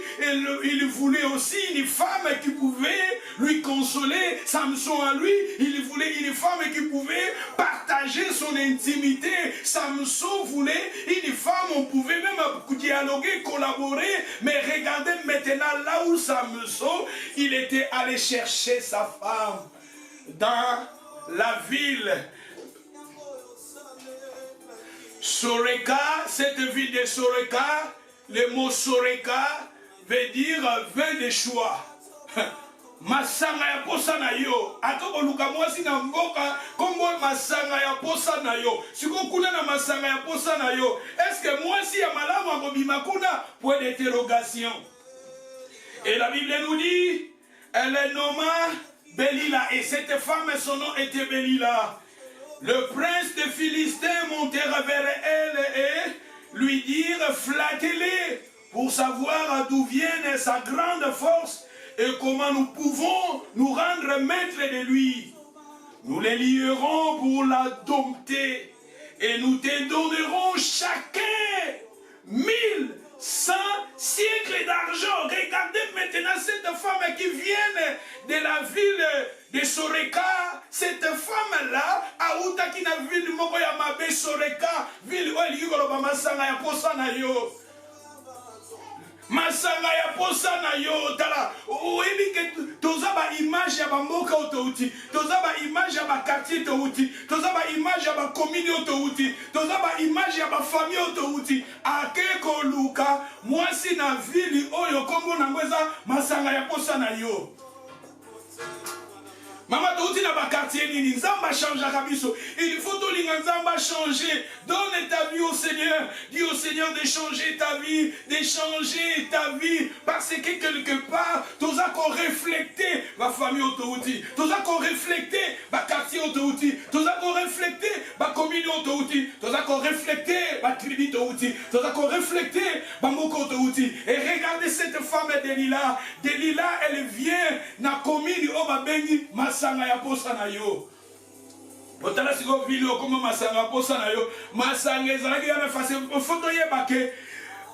il voulait aussi une femme qui pouvait lui consoler. Samson, en lui, il voulait une femme qui pouvait partager son intimité. Samson voulait une femme, on pouvait même dialoguer, collaborer. Mais regardez maintenant là où Samson, il était allé chercher sa femme dans la ville. Soreka, cette ville de Soreka, le mot Soreka veut dire vin de choix. Masanga ya posa na yo. Atoko luka mwasi na mboka kombo masanga ya posa na yo. Siko kuna na masanga ya posa na yo. Est-ce que mwasi ya malamu akobima kuna? Point d'interrogation. Et la Bible nous dit, elle nomma Belila. Et cette femme, son nom était Belila. Le prince des Philistins montèrent vers elle et lui dirent, flattez-les pour savoir d'où vient sa grande force et comment nous pouvons nous rendre maîtres de lui. Nous les lierons pour la dompter et nous te donnerons chacun 1100 siècles d'argent. Regardez maintenant cette femme qui vient de la ville de Soreka. Cette femme-là, Aouta qui na ville Mokoya Mabe Soreka, ville où elle y a masanga ya posa na yo. Masanga ya posa na yo. Tala, oyebi ke toza ba image ya ba mboka otouti, toza ba image ya ba quartier otouti, toza ba image ya ba commune otouti, toza ba image ya ba famille otouti. Akeko luka, mwasi na ville oyo kombo na ngweza masanga ya posa na yo. Maman touti na ba quartier nini nzamba change kabiso. Il faut to linga nzamba changer. Donne ta vie au Seigneur. Dis au Seigneur de changer ta vie, parce que quelque part tous a qu'on refléter ma famille autouti, tous a qu'on refléter ma quartier autouti, tous a qu'on refléter ma commune autouti, tous a qu'on refléter ma tribu autouti, tous a qu'on refléter ma moko autouti. Et regardez cette femme Delilah, elle vient na commune au babengi masanga ya posa na yo. Otala siko video comme masanga posa na yo, masanga ezalaki ya face photo yebake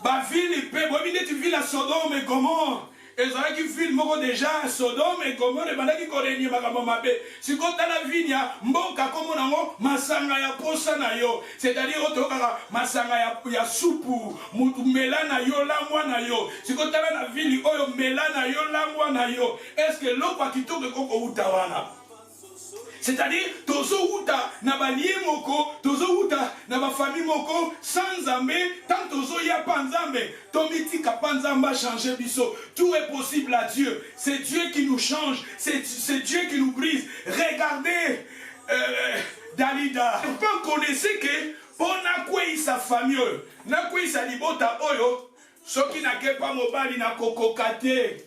ba ville pe bo bine tu ville à Sodome et Gomorrhe. Ezalaki ville moko déjà Sodome et Gomorrhe bandaki korenye makambo mabe. Siko tala vinya mboka komo nango masanga ya posa na yo. C'est-à-dire otokaka masanga ya supu, mutu melana yo langwa na yo. Siko tala na ville oyo melana yo langwa na yo. Est-ce que lokwa kitoko koko utawana? C'est-à-dire, tozo uta na balie moko, tozo uta na ba famille moko, sans Nzambe, tant tozo ya panzambe, tomiti ka panzamba changer biso. Tout est possible à Dieu. C'est Dieu qui nous change, c'est Dieu qui nous brise. Regardez Dalida. Vous connaissez que pour na kwei sa famille, na kwei sa libota oyo, soki na kepa mobali na kokokate.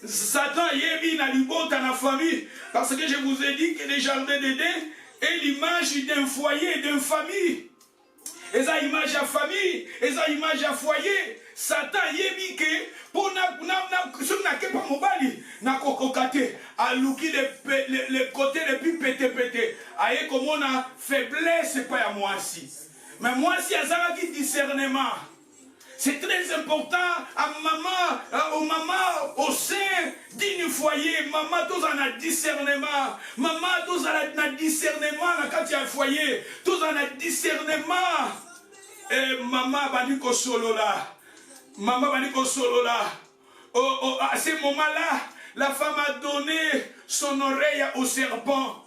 Satan yebi na libota na famille, parce que je vous ai dit que les jardins d'Éden est l'image d'un foyer, d'une famille. Et ça image à famille, et ça image à foyer. Satan yebi que pour na kepa mobali na kokokate aluki les côtés les plus pété aye comme on a faiblesse pas à moi si. Mais moi si azala qui discernement. C'est très important à maman, aux mamans, au sein d'un foyer. Maman, tous en a discernement. Maman, tous en a discernement quand il y a un foyer. Tous en a discernement. Et maman, baniko solo là. Maman, baniko solo là. À ce moment-là, la femme a donné son oreille au serpent.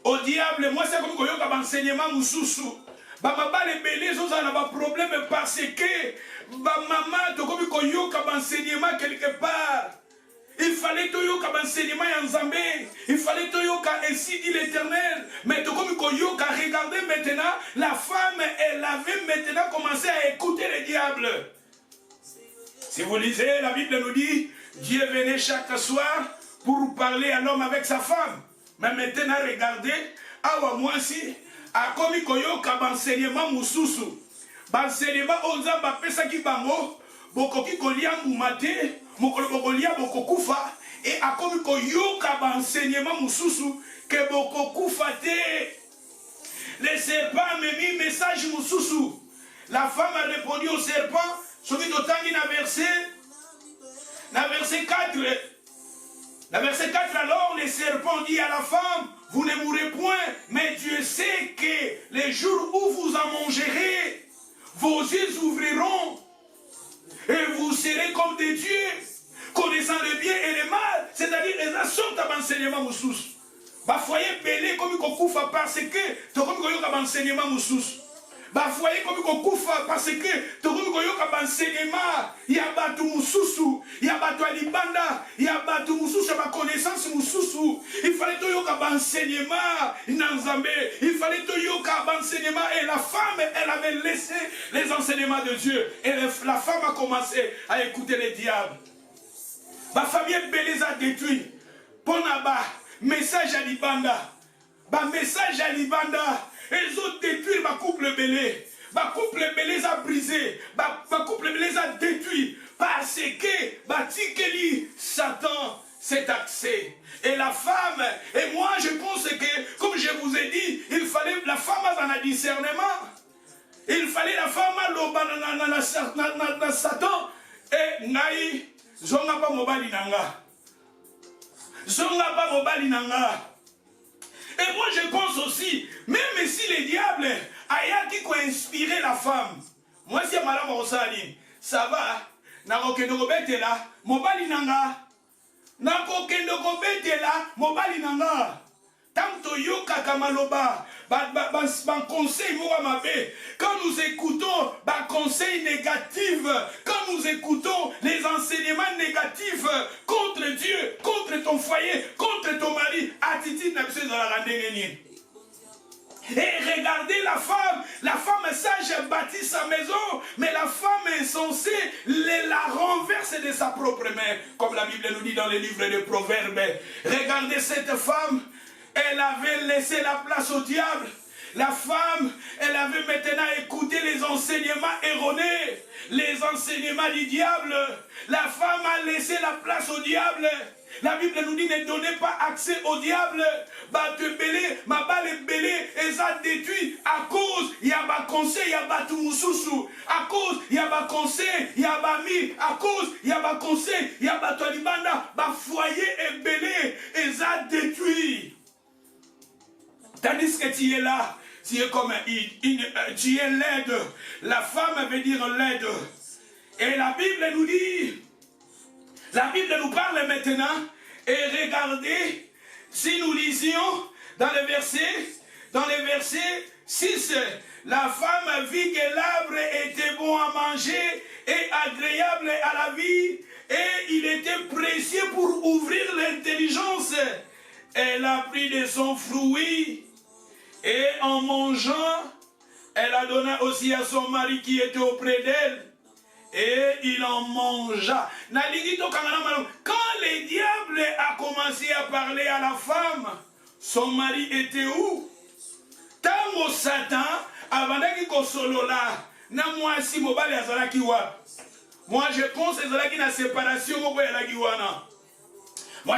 Au diable, moi, c'est comme quand il y a un enseignement moussoussou. Baba les belés ont un problème parce que maman tokomi koyoka enseignement quelque part. Il fallait toyoka enseignement en Zambé. Il fallait toyoka ainsi dit l'Éternel. Mais tokomi koyoka, regardez maintenant, la femme elle avait maintenant commencé à écouter le diable. Si vous lisez, la Bible nous dit, Dieu venait chaque soir pour parler à l'homme avec sa femme. Mais maintenant regardez, awa moi si a komi koyoka enseignement mususu. Enseignement onzamba pesa ki bango bokoki kolia mumate mokolo bokolia bokokufa et a komi koyoka enseignement mususu ke bokokufa te. Le serpent me mis message mususu. La femme a répondu au serpent, soki totangi na verset 4. La verset 4 alors le serpent dit à la femme, vous ne mourrez point, mais Dieu sait que les jours où vous en mangerez, vos yeux s'ouvriront et vous serez comme des dieux, connaissant le bien et le mal, c'est-à-dire les actions de l'enseignement moussous. Bah foyer belé comme il koufa parce que tu comme il y a enseignement moussous. Bah foyer comme il koufa parce que tu comme il y a enseignement, il y a batu moussous, il y a batu alibanda, il y a batu moussous, il y a connaissance moussous. Il fallait tout yoka enseignement nanzambe, il fallait tout yoka enseignement et la femme elle avait laissé les enseignements de Dieu et la femme a commencé à écouter les diables. Ma famille belé a détruit. Ponaba message à Libanda. Bah message à Libanda. Ils ont détruit ma couple belé. Ma couple belé a brisé. Ma couple belé a détruit. Parce que Batikeli, Satan s'est axé. Et la femme, et moi je pense que, comme je vous ai dit, il fallait la femme dans un discernement. Il fallait la femme dans Satan. Et Naï, zonga pa mobali nanga. Zonga pa mobali nanga. Et moi je pense aussi, même si le diable a qui inspiré la femme, moi si madame Rosali, ça va, na kokendo kobete la, mobali nanga. Na kokendo kobete la, mobali nanga. Tanto yoka kamaloba, ban conseil moura mabe. Quand nous écoutons ban conseil négatif, quand nous écoutons les enseignements négatifs contre Dieu, contre ton foyer, contre ton mari, situation dans la rendez-vous. Et regardez la femme sage bâtit sa maison, mais la femme insensée la renverse de sa propre main, comme la Bible nous dit dans les livres de Proverbes. Regardez cette femme, elle avait laissé la place au diable. La femme, elle avait maintenant écouté les enseignements erronés, les enseignements du diable. La femme a laissé la place au diable. La Bible nous dit ne donnez pas accès au diable. Bah te belé, ma balle belé, et ça détruit à cause, il y a ba conseil, il y a ba tumususu, à cause, il y a ba conseil, il y a ba mi, à cause, il y a ba conseil, il y a ba tolibanda, ba foyer est belé, et ça détruit. Tandis que tu es là, tu es comme tu es laide. La femme veut dire laide. Et la Bible nous dit, la Bible nous parle maintenant, et regardez, si nous lisions dans les versets 6, la femme vit que l'arbre était bon à manger et agréable à la vie, et il était précieux pour ouvrir l'intelligence. Elle a pris de son fruit, et en mangeant, elle a donné aussi à son mari qui était auprès d'elle. Et il en mangea. Quand le diable a commencé à parler à la femme, son mari était où? Tango Satan, avant que solola, na moi si mobile azalaki wa. Moi je pense que c'est la séparation au moi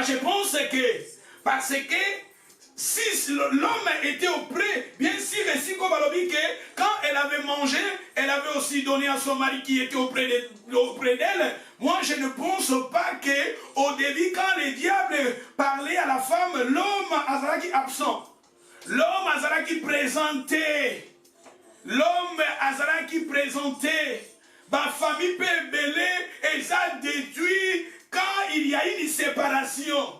je pense que parce que si l'homme était auprès, bien sûr, quand elle avait mangé, elle avait aussi donné à son mari qui était auprès d'elle. Moi, je ne pense pas qu'au début, quand le diable parlait à la femme, l'homme azalaki absent. L'homme azalaki présenté. L'homme azalaki présenté. Ma famille peut belé et ça détruit quand il y a une séparation.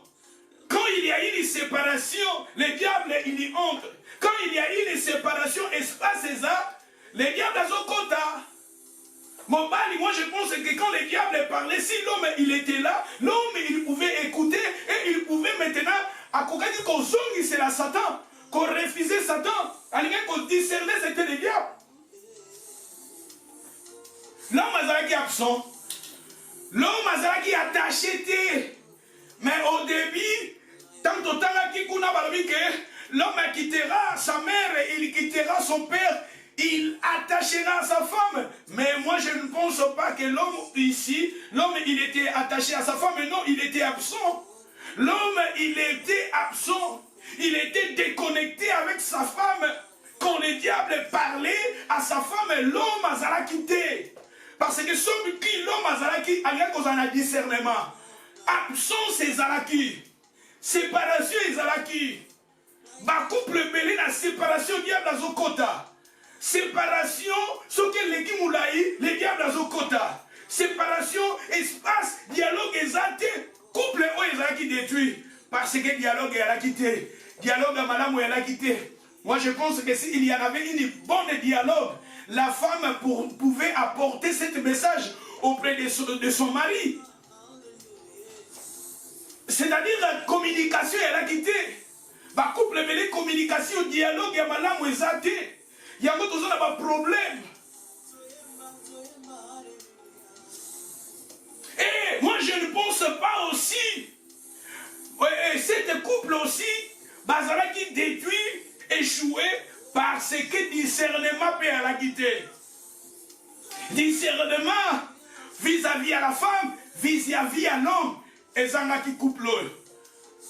Quand il y a une séparation, le diable il y entre. Quand il y a une séparation, espace et ça, le diable a son quota. Mon bali, moi je pense que quand le diable parlait, si l'homme il était là, l'homme il pouvait écouter et il pouvait maintenant, à quoi dire qu'on zongi c'est la Satan, qu'on refusait Satan, à l'égard qu'on discernait c'était le diable. L'homme azalaki absent, l'homme azalaki attaché, mais au début, tant au temps que l'homme quittera sa mère, il quittera son père, il attachera à sa femme. Mais moi je ne pense pas que l'homme ici, l'homme il était attaché à sa femme, mais non, il était absent. L'homme il était absent, il était déconnecté avec sa femme. Quand le diable parlait à sa femme, l'homme a quitté. Parce que celui qui l'homme a quitté, il y a un discernement. Absence et zalaki. Séparation et zalaki. Ba couple belé la séparation diable à Zokota. Séparation, ce que l'équipe moulaï, le diable à Zokota. Séparation, espace, dialogue exalté. Couple ou zalaki détruit. Parce que dialogue est à la quitter. Dialogue à madame ou à la quitter. Moi je pense que s'il y en avait une bonne dialogue, la femme pouvait apporter ce message auprès de son mari. C'est-à-dire la communication, elle a quitté. Bah, couple, mais communication, dialogue, il y a madame ou exalté. Il y a un problème. Et moi, je ne pense pas aussi. Et cet couple aussi, Bazara qui détruit, échoué, parce que discernement peut la quitter. Discernement vis-à-vis à la femme, vis-à-vis à l'homme. Et ça qui couple.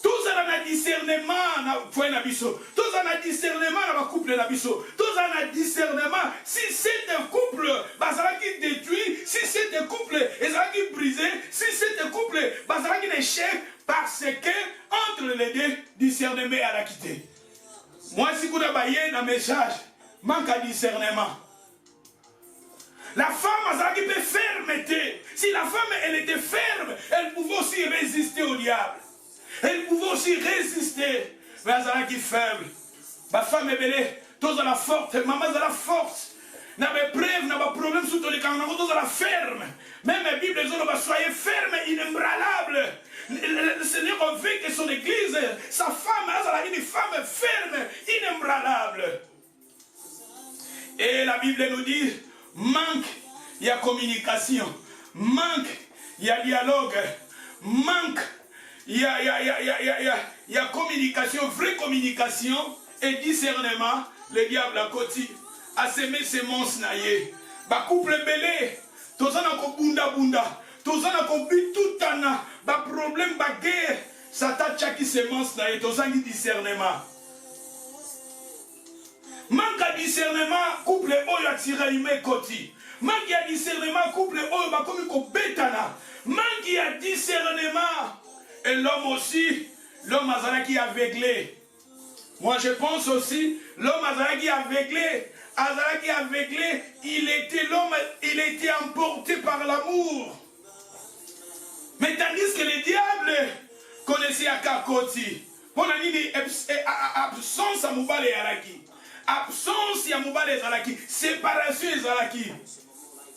Tous un discernement na biso. Tous un discernement na couple na biso. Tous un discernement. Si c'est un couple, bazala qui détruit. Si c'est un couple, ezala qui brisé. Si c'est un couple, bazala qui échec. Parce que entre les deux, discernement à la quitter. Moi si vous avez un message, manque à discernement. La femme a qui peut fermeté. Si la femme elle était ferme, elle pouvait aussi résister au diable. Elle pouvait aussi résister. Mais elle est faible. Ma femme est belle. Tous à la force. Maman est la force. n'a pas preuve, n'a pas problème sous tous les cas, on a la ferme. Même la Bible dit, soyez ferme, inébranlable. Le Seigneur veut que son église, sa femme, elle est une femme ferme, inébranlable. Et la Bible nous dit, manque, il y a communication. Manque, il y a dialogue. Manque, il y a communication, vraie communication et discernement. Le diable a côté, a semé semences naïe. Ba couple belé, tozana ko bunda, tozana ko but tout ana, ba problème, ba guerre, ça t'a tchaki semences naïe, tozana discernement. Manque à discernement, couple oyo atira ime koti. Manque à discernement, couple oyo ba komi ko betana. Manque à discernement. Et l'homme aussi, l'homme azala qui est aveuglé. Moi je pense aussi, l'homme azala qui est aveuglé, il était emporté par l'amour. Mais tandis que le diable connaissait Akakoti. Pour la ligne absence à Moubale Yaraki. Absence à Moubale Yaraki. Séparation Yaraki.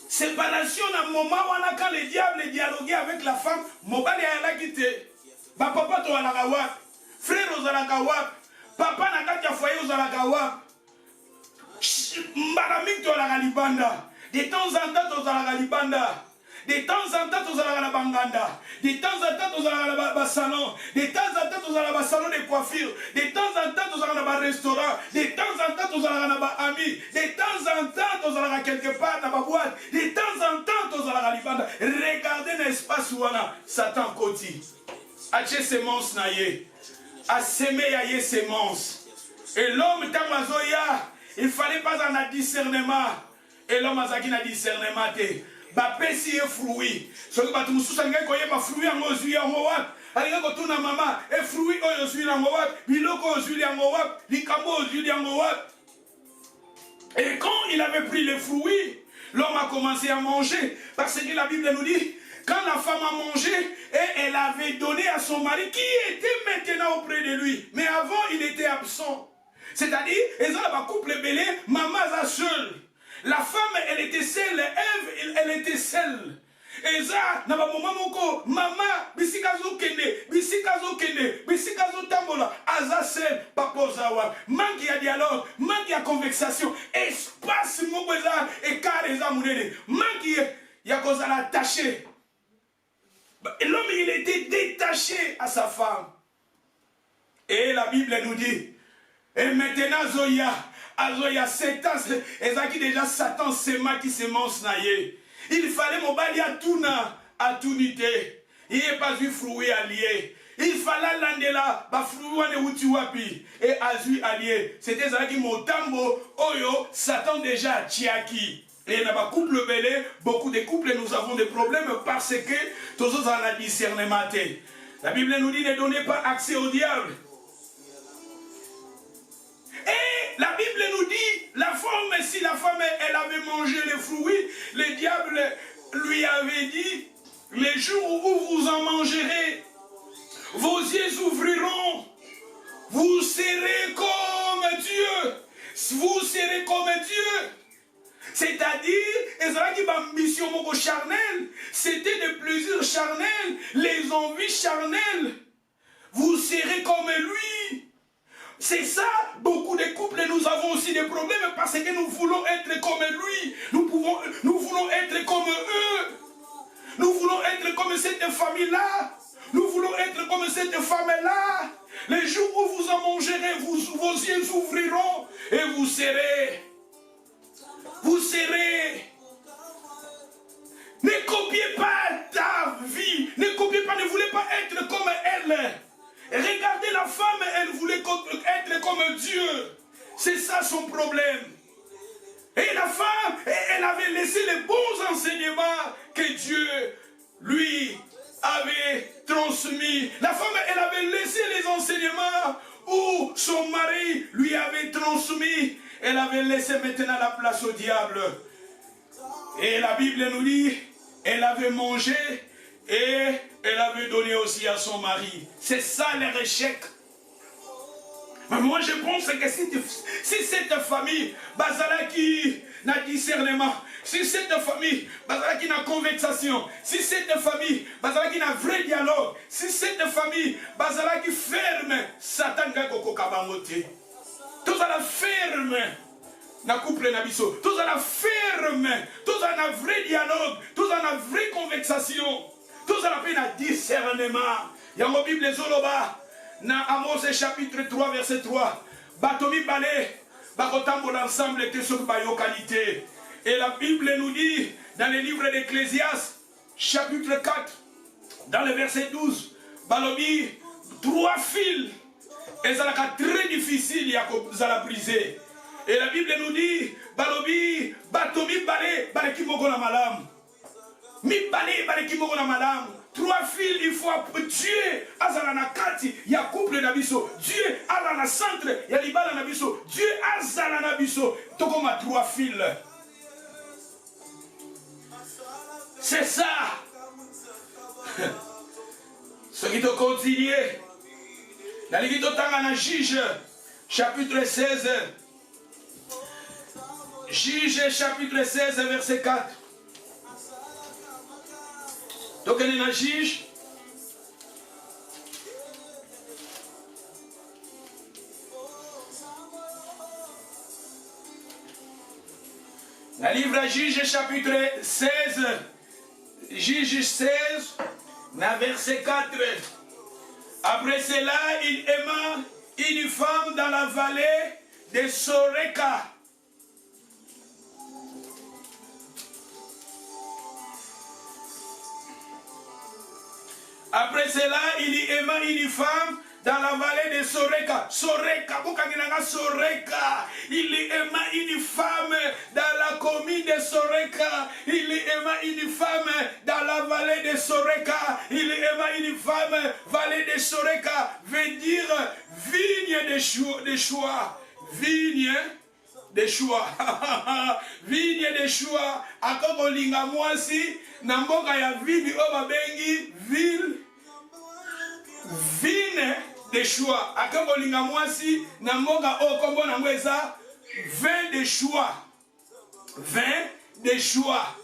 Séparation dans le moment où quand le diable dialoguait avec la femme, Moubale Yaraki te. Papa to alakawap. Frère aux alakawap. Papa n'a qu'à foyer aux alakawap. Mbaramik to alakalibanda. De temps en temps aux alakalibanda. De temps en temps aux alakalabanganda. De temps en temps aux alakalabasalon. De temps en temps aux alakabasalon de coiffure. De temps en temps aux alakalabarestaurant. De temps en temps aux alakalabamis. De temps en temps aux alakala quelque part dans ma boîte. De temps en temps aux alakalibanda. Regardez l'espace où on a Satan Koti. Ache semence naye. A semé yaye semence. Et l'homme tamazoya. Il ne fallait pas en a discernement. Et l'homme azaki na discernement te. Ba pesi e fruit. Ce que batu mususa ngai koye ba fruit en ozui en wap. Alinga ko tuna mama e fruit oyo ozui en wap. Biloko ozui en wap. Likambo ozui en wap. Et quand il avait pris les fruits, l'homme a commencé à manger. Parce que la Bible nous dit, quand la femme a mangé, et elle avait donné à son mari qui était maintenant auprès de lui. Mais avant, il était absent. C'est-à-dire, ils ont un couple belé, maman est seule. La femme, elle était seule. Ève, elle était seule. Et ça, na ba moment moko, maman, bisikazo kende, bisikazo tambola, aza seul, papozawa. Manque ya dialogue, manque ya conversation, espace mokoza et carreza mounene. Manque ya koza la taché. L'homme, il était détaché à sa femme. Et la Bible nous dit, et maintenant Zoya, Satan, et ça qui déjà Satan sema qui semence naïe. Il fallait m'obali à tunité. Il n'y a pas eu fruit allié. Il fallait l'andela, ba fruit wane uti wapi, et azu allié. C'était ça qui motambo, oyo, Satan déjà tiaki. Et dans ma couple belé, beaucoup de couples, nous avons des problèmes parce que tous autres en a discernement. La Bible nous dit ne donnez pas accès au diable. Et la Bible nous dit, la femme, si la femme, elle avait mangé les fruits, le diable lui avait dit, les jours où vous en mangerez, vos yeux s'ouvriront, vous serez comme Dieu. Vous serez comme Dieu. C'est-à-dire, ambition charnelle, c'était des plaisirs charnels, les envies charnelles. Vous serez comme lui. C'est ça, beaucoup de couples, nous avons aussi des problèmes parce que nous voulons être comme lui. Nous voulons être comme eux. Nous voulons être comme cette famille-là. Nous voulons être comme cette femme-là. Les jours où vous en mangerez, vos yeux s'ouvriront et vous serez. Vous serez. Ne copiez pas ta vie. Ne copiez pas, ne voulez pas être comme elle. Regardez la femme, elle voulait être comme Dieu. C'est ça son problème. Et la femme, elle avait laissé les bons enseignements que Dieu lui avait transmis. La femme, elle avait laissé les enseignements où son mari lui avait transmis. Elle avait laissé maintenant la place au diable. Et la Bible nous dit, elle avait mangé et elle avait donné aussi à son mari. C'est ça leur échec. Mais moi je pense que si cette famille, Bazala qui n'a discernement, si cette famille, Bazala qui n'a conversation, si cette famille, Bazala qui n'a vrai dialogue, si cette famille, Bazala qui ferme, Satan ga koko kabangote. Tout ça la ferme. Na couple na biso, tout ça la ferme, tout ça na vrai dialogue, tout ça na vraie conversation, tout ça la peine à discernement. Yango Bible zoloba na Amos chapitre 3 verset 3. Batomi balé, bakotambola ensemble que sur bayo qualité. Et la Bible nous dit dans le livre d'Ecclésiaste chapitre 4 dans le verset 12, balobi 3 fils et ça la très difficile à la briser. Et la Bible nous dit, balobi, batomi balé, balé kimoko na malam. Mi balé, balé kimoko na malam. 3 fils, il faut Dieu, azala na kati, ya couple na biso. Dieu, azala na centre, ya libala na biso. Dieu, azala na biso. Tokoma 3 fils. C'est ça. Ce qui te continue. La Ligue Tanga Juge, chapitre 16. Juge chapitre 16 verset 4. Donc on est dans Juge. La livre à Juge chapitre 16. Juge 16, verset 4. Après cela, il aima une femme dans la vallée de Soreka. Après cela, il aima une femme dans la vallée de Soreka. Soreka, Soreka. Il aima une femme dans la commune de Soreka. Il aima une femme dans la vallée de Soreka. Il aima une femme, vallée de Soreka, veut dire vigne de choix. Vigne de choix. Vigne de choix. Akoko linga mwasi, namboka ya ville obabengi ville. Vigne de choix. Akoko linga mwasi, namboka okombo na mweza vin de choix. Vin de choix.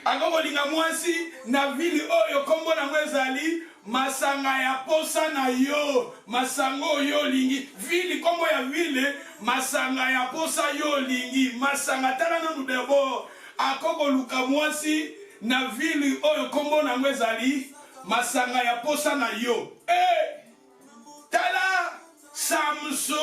Akoko linga mwasi, na ville oyo kombo na mwezali masanga ya posa na yo, masango yo lingi, vili kombo ya vile, masanga ya posa yo lingi, masanga tala na nudebo, akoko luka mwasi, na vili oyo kombo na mwezali, masanga ya posa na yo. Tala, Samson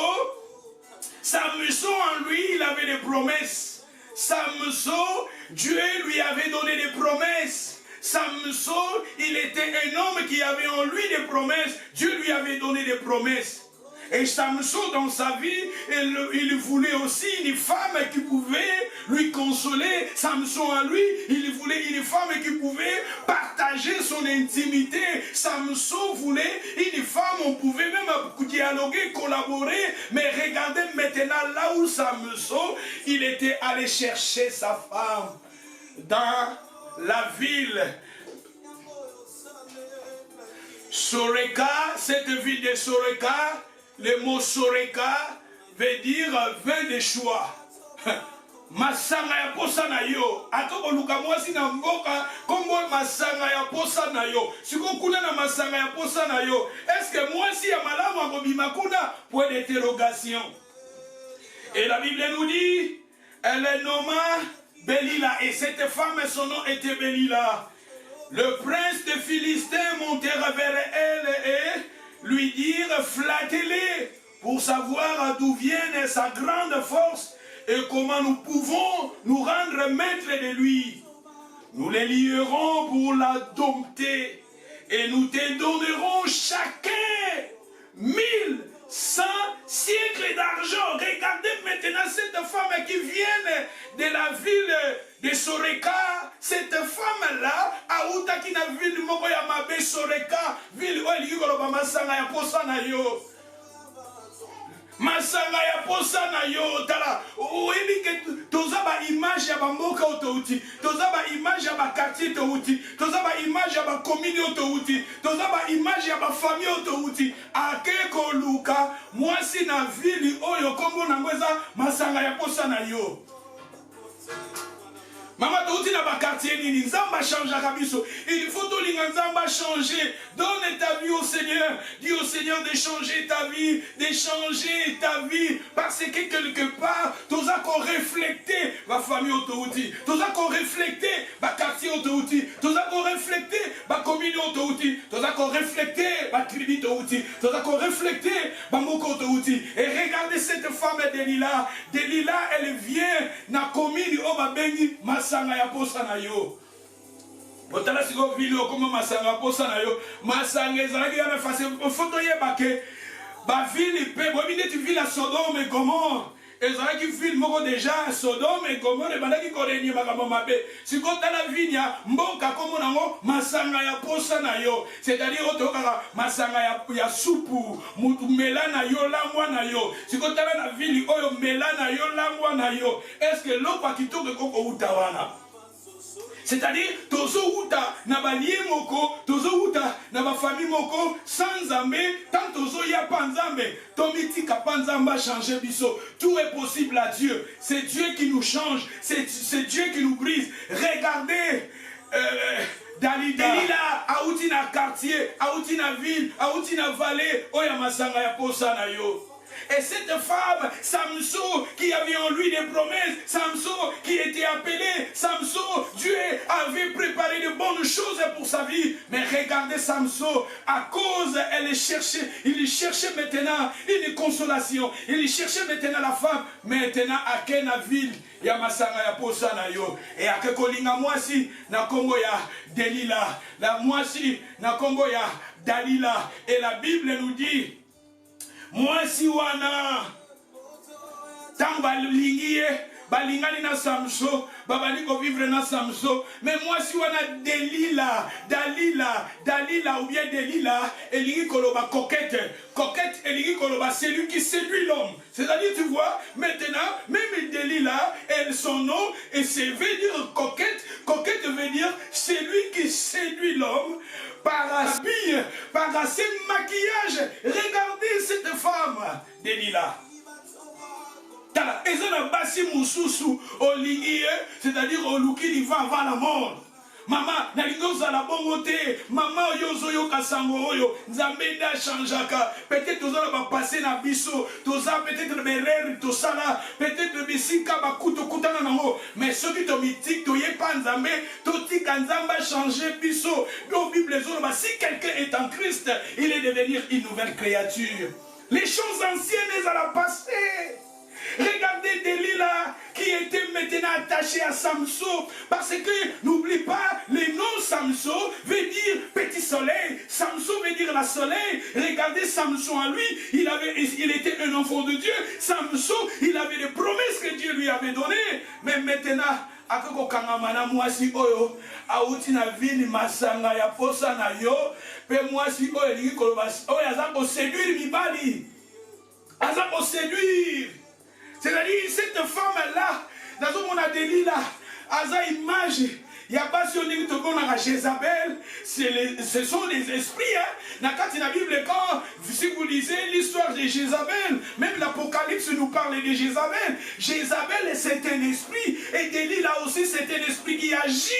en lui, il avait des promesses. Samson, Dieu lui avait donné des promesses. Samson, il était un homme qui avait en lui des promesses. Dieu lui avait donné des promesses. Et Samson, dans sa vie, il voulait aussi une femme qui pouvait lui consoler. Samson, en lui, il voulait une femme qui pouvait partager son intimité. Samson voulait une femme, on pouvait même dialoguer, collaborer. Mais regardez maintenant là où Samson, il était allé chercher sa femme dans la ville. Soreka, cette ville de Soreka, le mot Soreka veut dire vin de choix. Masanga ya posa na yo. Akoko luka mwasi na mboka kombo masanga ya posa na yo. Siko kuna na masanga ya posa na yo. Est-ce que mwasi ya malamu akobima kuna? Point d'interrogation. Et la Bible nous dit, elle nomma Belila, et cette femme, son nom était Belila. Le prince des Philistins montèrent vers elle et lui dirent, flattez-les pour savoir d'où vient sa grande force et comment nous pouvons nous rendre maîtres de lui. Nous les lierons pour la dompter et nous te donnerons chacun 1100 siècles d'argent. Regardez maintenant cette femme qui vient de la ville de Soreka. Cette femme-là, Aouta qui na ville moko ya mabe Soreka, ville où elle y a masanga ya posa na yo. Masanga ya posa na yo tala oyebi ke toza ba image ya ba mboka otouti toza ba image ya ba quartier otouti toza ba image ya ba commune otouti toza ba image ya ba famille otouti ake koluka mwasi na ville oyo kombo nango eza masanga ya posa na yo. Maman touti na ba quartier nini nzamba changeaka biso. Il faut to linga nzamba changer. Donne ta vie au Seigneur. Dis au Seigneur de changer ta vie, parce que quelque part toza ko refléter ba famille otouti, toza ko refléter ba quartier otouti, toza ko refléter ba commune otouti, toza ko refléter ba tribu otouti, toza ko refléter ba moko otouti. Et regardez cette femme Delila. Delila, elle vient na commune o ba bengi masanga ya posa na yo. Botala siko video comme masanga ya posa na yo. Masanga ezalaki ya face photo yebake. Ba ville pe bo bineti ville à Sodome et Gomorrhe. Ezalaki ville moko déjà Sodome et Gomorrhe bandaki koreni makambo mabe. Siko tala vinya mboka komo nango masanga ya posa na yo. C'est-à-dire otokaka masanga ya supu, mutu melana yo langwa na yo. Siko tala na ville oyo melana yo langwa na yo. Est-ce que loko akitoke koko utawana? C'est-à-dire, tozo uta na balie moko, tozo uta na ba famille moko, sans Nzambe, tant tozo ya pa Nzambe, tomiti ka pa Nzamba changer biso. Tout est possible à Dieu. C'est Dieu qui nous change, c'est Dieu qui nous brise. Regardez, Delila, aouti na quartier, aouti na ville, aouti na vallée, oya masanga ya posa na yo. Et cette femme, Samson, qui avait en lui des promesses, Samson qui était appelé, Samson, Dieu avait préparé de bonnes choses pour sa vie. Mais regardez Samson, à cause, il cherchait maintenant une consolation, il cherchait maintenant la femme, maintenant à Kena ville, ya masanga ya posa na yo. Et à Kekolinga mwasi, na Kongo ya Delila, la mwasi, na Kongo ya Dalila. Et la Bible nous dit, mwasi wana tant balingani na Samson babali ko vivre na Samson, mais mwasi wana Dalila ou bien Delila elingi koloba coquette elingi koloba celui qui séduit l'homme. C'est-à-dire, tu vois, maintenant même Delila, son nom et c'est veut dire coquette veut dire celui qui séduit l'homme par ses maquillages. Regardez cette femme, Delila. C'est-à-dire au luki il va avant la mort. Maman, nalingoza la bongote, maman yozo yo kasango oyo, nzambenda changeaka. Peut-être toza va passer na biso, toza peut-être berere tosala, peut-être bisika bakuto kutana nango, mais ceux qui to mythique to ye pa nzambe, to tika nzamba changer biso. Dans Bible zolo si quelqu'un est en Christ, il est devenir une nouvelle créature. Les choses anciennes elles allaient passer. Regardez Delila qui était maintenant attaché à Samson, parce que n'oublie pas, le nom Samson veut dire petit soleil, Samson veut dire la soleil. Regardez Samson à lui, il était un enfant de Dieu. Samson, il avait des promesses que Dieu lui avait données, mais maintenant akoko kangamana mwasi oyo auti na vini masanga ya posa na yo pe mwasi oyo lingi koloba oyo azako séduire mibali, azako séduire. C'est-à-dire, cette femme-là, dans mon Delila, a une image, il n'y a pas sur Jézabel, ce sont les esprits. Dans la Bible, si vous lisez l'histoire de Jézabel, même l'Apocalypse nous parle de Jézabel. Jézabel, c'est un esprit, et Delila aussi, c'est un esprit qui agit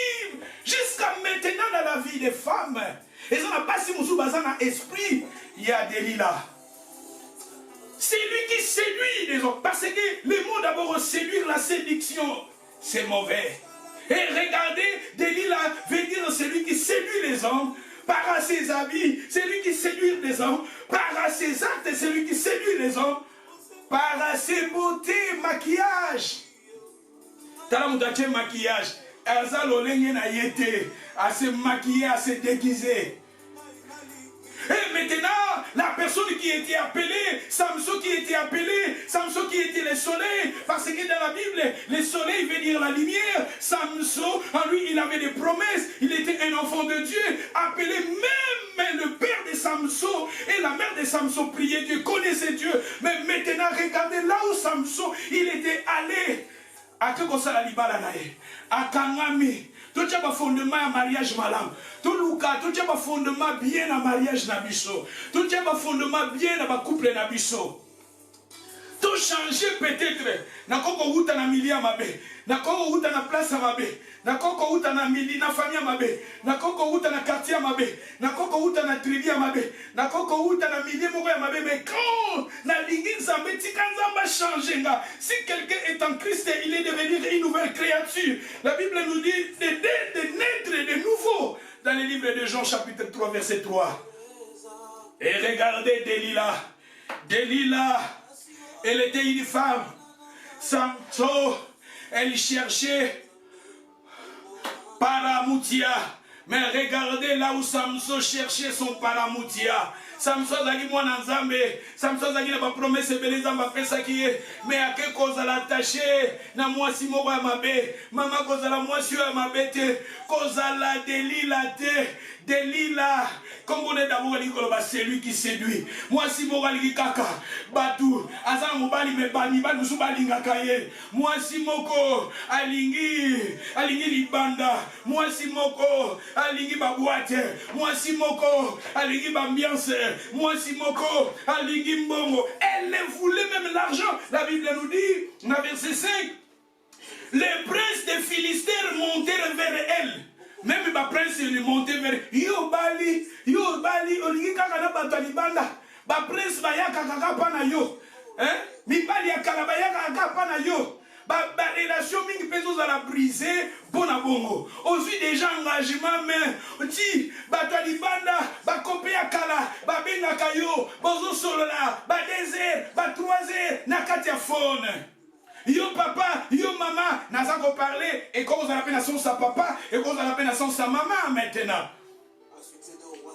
jusqu'à maintenant dans la vie des femmes. Et ça n'a pas si vous avez un esprit, il y a Delila. C'est lui qui séduit les hommes. Parce que le mot d'abord séduire, la séduction, c'est mauvais. Et regardez, Delila veut dire celui qui séduit les hommes par ses habits, celui qui séduit les hommes, par ses actes, celui qui séduit les hommes, par ses beautés, maquillage. T'as la maquillage. À se maquiller, à se déguiser. Et maintenant, la personne qui était appelée, Samson qui était le soleil, parce que dans la Bible, le soleil veut dire la lumière. Samson, en lui, il avait des promesses, il était un enfant de Dieu, appelé même le père de Samson. Samson et la mère de Samson priaient Dieu, connaissaient Dieu. Mais maintenant, regardez là où Samson, il était allé. À que ça la libala nae. À Kangami. Tout ça fondement à mariage malam. Tout luka, tout ça fondement bien à mariage nabiso. Tout ça fondement bien à couple nabiso. Tout changer peut-être. Nakoko uta na milia mabe. Nakoko uta na place mabe. Nakoko uta na mili na famille mabe. Nakoko uta na quartier mabe. Nakoko uta na tribu mabe. Nakoko uta na mili moko ya mabe. Mais quand na lingi nzambe tika nzamba changer nga. Si quelqu'un est en Christ, il est devenu une nouvelle créature. La Bible nous dit de naître de nouveau. Dans le livre de Jean chapitre 3 verset 3. Et regardez Delilah. Delilah. Elle était une femme. Samson, elle cherchait Paramoutia. Mais regardez là où Samson cherchait son Paramoutia. Samson zaki mwana nzambe. Samson zaki na ba promesse belé nzamba pesa kiye. Mais à quelle cause elle attaché na mwasi moko ya mabe. Mama cause la mwasi ya mabe te. Cause la Delilah te. Delilah. Comme on est d'abord c'est lui qui séduit. Moi si moko ali kaka batu azana mobali me bani bani musu balinga kaye. Moi si moko alingi libanda. Moi si moko alingi baboite. Moi si moko alingi bambiance. Moi si moko alingi mbongo. Elle voulait même l'argent. La Bible nous dit dans verset 5, les princes des Philistins montèrent vers elle. Même les princes sont montés vers yo bali, olingi kaka na bato libanda. Ba prince ba ya kaka pa na yo. Hein? Mi bali ya kala ba ya kaka pa na yo. Ba relation mingi peso za la briser bona bongo. Aussi déjà engagement mais ti bato libanda ba kopé ya kala ba benga kayo bozo solo la ba 2 heures ba 3 heures na kati ya phone. Yo papa, yo maman, n'a pas parlé et quand vous avez la son sa papa et quand vous avez la son sa maman maintenant.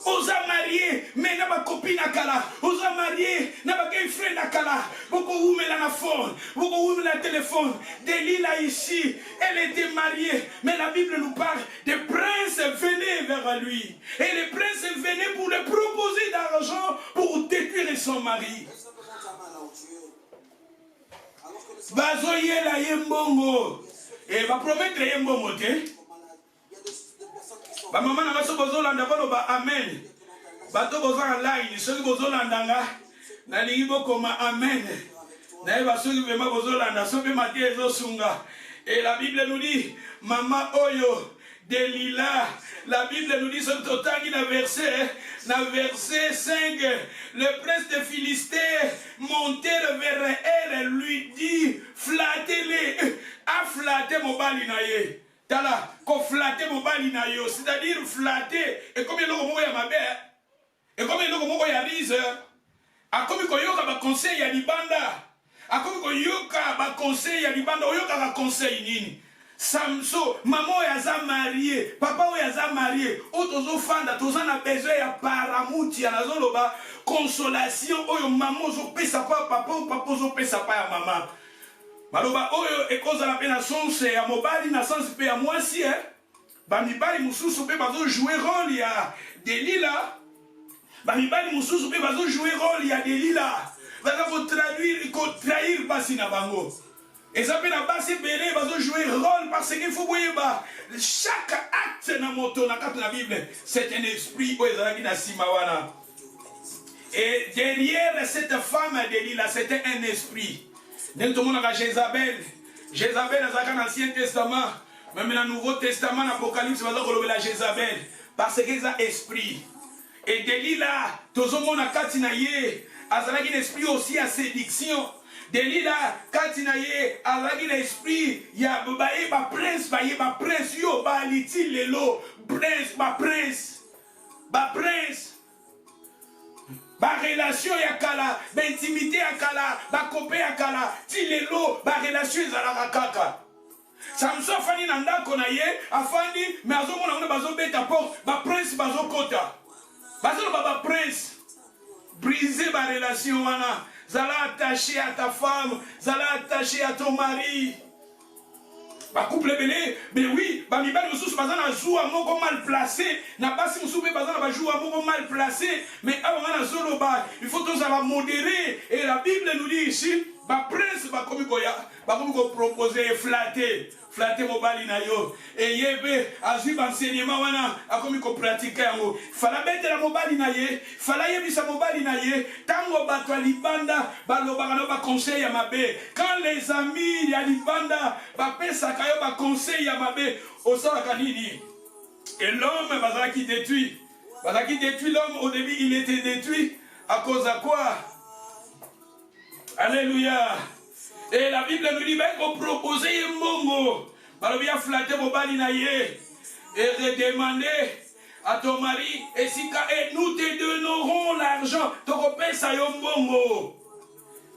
Osa marié, mais n'a pas copine à Kala. Osa marié, n'a pas qu'un frère à Kala. Beaucoup où met la phone, beaucoup où met la téléphone. Delilah ici, elle était mariée, mais la Bible nous parle des princes venaient vers lui. Et les princes venaient pour lui proposer d'argent pour détruire son mari. Bazoye la yembongo. Et va promettre yembongo te. Ba maman na baso bozolanda balo ba amen. Bato bozala line soki bozolanda nga na lingi bokoma amen. Na ba soki vema bozolanda soki matie ezosunga. Et la Bible nous dit maman oyo Delilah. La Bible nous dit sur total dans verset 5, le prince de Philistin montèrent vers elle et lui dit, flattez-les, a flatté mon bali naye. Tala, ko flatter mon bali naye, c'est-à-dire flatter, et comme il y a le ya mabe, et comme il y a le ya rise, a comme il y a ba conseil ya libanda, a comme il y a ba conseil ya libanda, il y a ba conseil nini. Samson, maman yaza marié, papa yaza marié, otozo fanda, toza na besoin ya paramuti ya nazoloba consolation oyo maman zo pesa pa papa ou papa zo pesa pa ya maman. Maloba oyo ekoza la pena sonse ya mobali na sens pe ya mwasi ba mibali mususu pe bazo jouer rôle ya Delilah. Ba mibali mususu pe bazo jouer rôle ya Delilah. Baza ko traduire ko trahir basi na bango. Et ça peut passer belé, bazo jouer rôle parce qu'il faut voir chaque acte dans moto dans la Bible, c'est un esprit et derrière cette femme Delilah, c'était un esprit. Dans tout le monde a Jézabel. Jézabel dans l'Ancien Testament, même dans le Nouveau Testament, l'Apocalypse, bazo kolobe la Jézabel parce que c'est un esprit. Et Delilah, tout le monde a katinaye, azalaki un esprit aussi à séduction. Delilah, quand il y a l'esprit, il y a ba prince, yo, ba liti lelo, prince, ba prince, ba relation ya kala, ba intimité ya kala, ba kopé ya kala, ti lelo, ba relation ezalaka kaka. Samson afandi na ndako na ye, afandi, mais azomona ngona bazo beta porte, ba prince bazo kota. Bazo ba prince, briser ba relation wana. Zala attaché à ta femme, zala attaché à ton mari. Ba couple belé, mais oui, ba mibali mususu bazana joua moko mal placé, na basi mususu pe bazana ba joua moko mal placé, mais avant na zoloba, il faut tous la modérer et la Bible nous dit ici, ba prince ba komi ko proposer flatter mobali na yo et yebe azui ba enseignement wana akomi ko pratiquer yango fala betela mobali na ye fala yebisa mobali na ye tango bato libanda balobaka no ba conseil ya mabe quand les amis ya libanda ba pesa kayo ba conseil ya mabe osalaka nini et l'homme bazaki détruit l'homme au début il était détruit à cause de quoi? Alléluia. Et la Bible nous dit ben qu'on proposait un mongo. Balobi a flatté mobali na ye et redemander à ton mari et nous te donnerons l'argent. Toko pesa yo mbongo.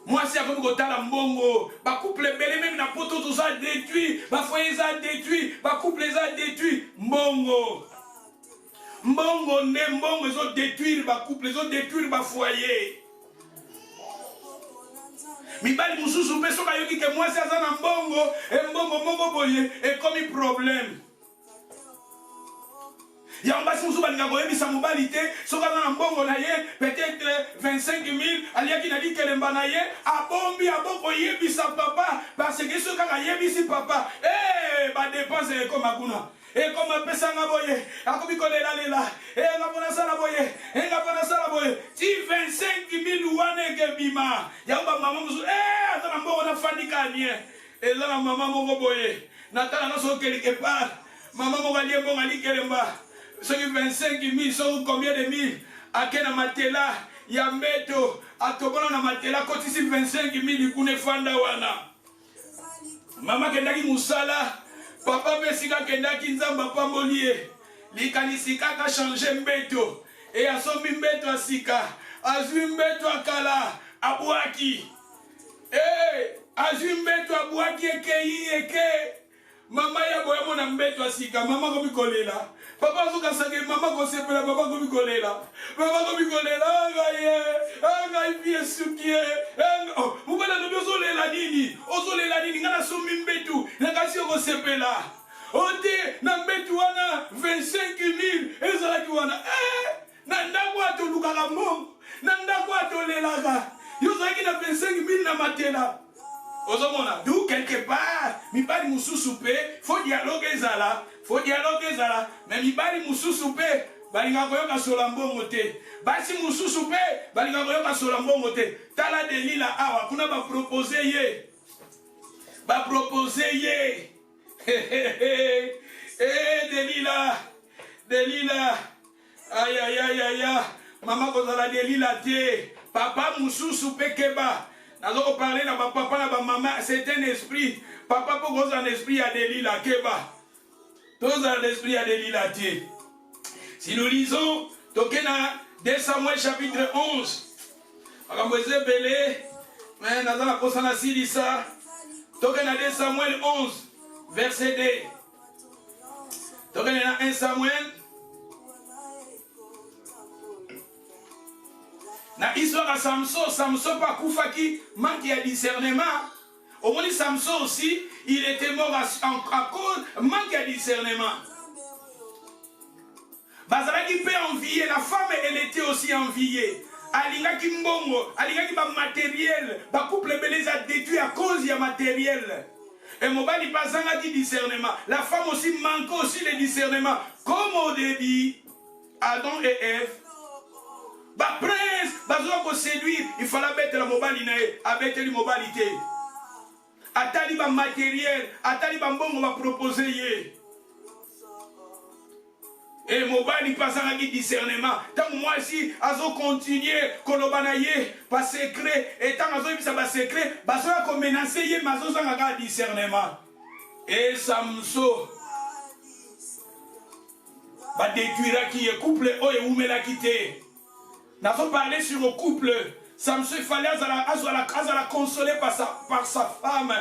Moi c'est comme ko tala mbongo. Ba couple belé même na poto tout ça détruit, ba foyer ça détruit, ba couple ça détruit mbongo. Mbongo ne mbongo ils ont détruire ba couple, ils ont détruire ba foyer. Mibali mususu pe soka yoki ke mwasi aza na mbongo e mbongo moko boye e komi problème. Ya mbasi mususu balinga koyebisa mobali te soka aza na mbongo na ye peut-être 25 000 aliaki na likelemba na ye abombi aboko yebisa papa parce que soka ka yebisi papa ba dépense e koma kuna. Et comme un peu ça n'a boye, a comme il lela, et la bonne sala boye, et la bonne sala boye, ti 25 000 wane ke bima, yamba maman musu, attends, on a fani kanien, et là, maman mon boye, natala no so quelque part, maman mon allié bon ali kelemba, ce qui 25 000, sont combien de mille, à quel matela, yambeto, à tobona na matela, côté 25 000, il kune fanda wana. Maman kendaki musala, papa mesika kendaki nzamba pambolie likanisika ka changer mbeto et asombi mbeto asika azwi mbeto akala abwaki azwi mbeto abwaki eke mama ya boya mona mbeto asika mama ko bikolela papa azuka sange mama ko sepela papa ko bikolela anga ipie sukie oh mubala no ozolela nini ngana sombi mbetu nakasi ko sepela ote na mbetu wana 25 000 ezalaki wana na ndako atolukaka mbongo na ndako atolelaka yozalaki na 25 000 na matela. D'où quelque part, mibali mususu pe, faut dialogue ezala, mais mibali mususu pe, balinga koyoka solambongo te. Basi mususu pe, balinga koyoka solambongo te. Tala Delila awa, kuna ba proposer ye. Delila. Aïe. Maman kozala Delila te. Papa mususu pe keba. Nous parler na papa na maman, c'est un esprit. Papa pour cause un esprit à Delila keba. Tous un esprit à Delila tie. Si nous lisons Tokena 2 Samuel chapitre 11. Akamweze belé, mais dans la posana silisa. Tokena 2 Samuel 11 verset 2. Tokena 1 Samuel na histoire à Samson pas koufaki manque de discernement. Au moins Samson aussi, il était mort à cause manque de discernement. Bazalaki peut envier, la femme elle était aussi enviée. Alingaki mbongo, alingaki ba matériel, ba couple belé a détruit à cause du matériel. Et mobali bazangaki discernement. La femme aussi manque aussi le discernement. Comme au début, Adam et Ève. Ba prince, bazoa ko séduire, il fallait mettre la mobali nae, avec le mobilité. Atali ba matériel, atali ba mbongo va proposer ye. Et mobali pasanga ki discernement. Tant moi si azo continuer kolobana ye pas secret et tant azo bisa ba secret, bazoa ko menacer ye mazo zanga ka discernement. Et Samson ba détruira qui est couple o e umela kité. Nous avons parlé sur le couple. Samson, il fallait la consoler par sa femme.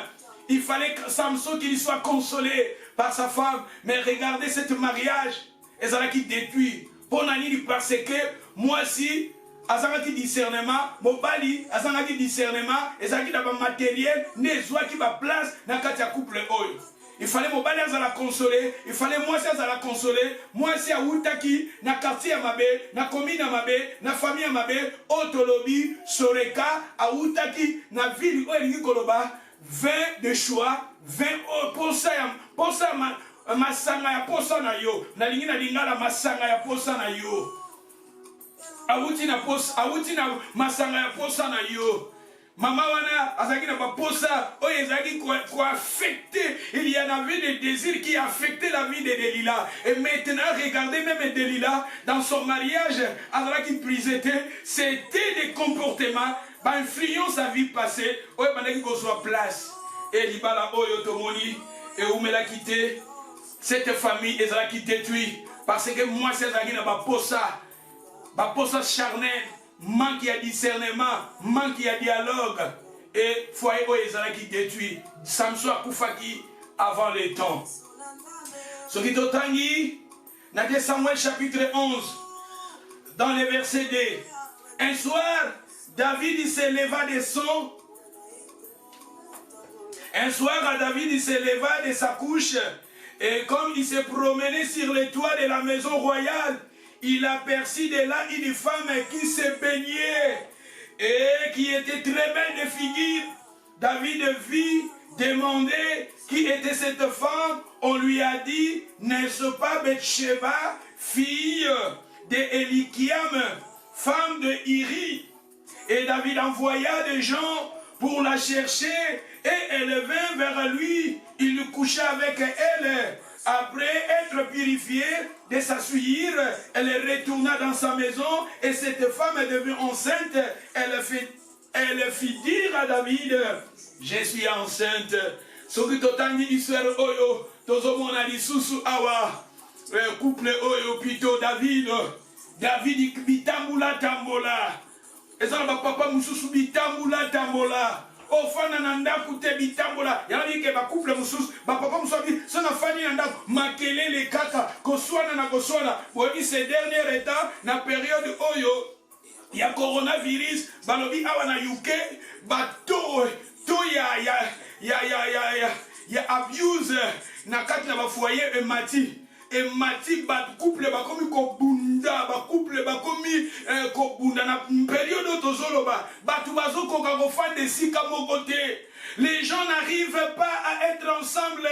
Il fallait que Samson qu'il soit consolé par sa femme. Mais regardez ce mariage. Et ça qui détruit. Pour nani parce que moi aussi, azanga qui discernement, mobali, azanga qui discernement, et ça qui n'a pas matériel, ne soit qui va place dans le couple. Il fallait mobali la consoler, il fallait moi ça la consoler, moi c'est à Outaki, na quartier à Mabe, na commune à Mabe, na famille à Mabe, Otolobi, Soreka, à Outaki, na ville où il Koloba, 20 de choix, 20 pour ça masanga ya posa na yo, na lingi na lingala masanga ya posa na yo. Awuti na masanga ya posa na yo. Maman wana azaki na baposa oyo ezaki ko affecter, il y en avait des désirs qui affectaient la vie de Delila. Et maintenant regardez même Delila dans son mariage azaki prisétait, c'était des comportements ba influence sa vie passée oyo bandaki ko soit place et libala oyo tomoni et où me l'a quitté cette famille ezaki détruite parce que moi c'est ezaki na baposa charnel. Manque de discernement, manque de dialogue et foyer où ils qui détruit. Samson a Koufaki avant les temps. Ce qui t'otangi, dans 2 Samuel chapitre 11, dans les versets 2. Un soir, David il se leva de son. Un soir, David il se leva de sa couche et comme il se promenait sur les toits de la maison royale, il aperçut de là une femme qui se baignait et qui était très belle de figure. David vit demander qui était cette femme. On lui a dit, n'est-ce pas Bathsheba, fille de Elikiam, femme de Iri? Et David envoya des gens pour la chercher et elle vint vers lui. Il coucha avec elle. Après être purifiée de sa souillure, elle retourna dans sa maison et cette femme est devenue enceinte. Elle fit dire à David, je suis enceinte. Ce qui t'otandi histoire oyo, tozomona lisusu awa, couple oyo plutôt David bitambula tambola. Ezala papa mususu bitambula tambola. Ofana nanda kute bitambola yani ke ba couple mususu ba papa mususu sona fani nanda makelele kaka koswana na koswana bobi ces derniers temps na période oyo ya coronavirus balobi awa na UK bato to ya abuse na kati na ba foyer et mati bat couple bakomi ko bunda ba couple bakomi ko bunda na période tozoloba batu bazoko ka ko fande sika mokote. Les gens n'arrivent pas à être ensemble.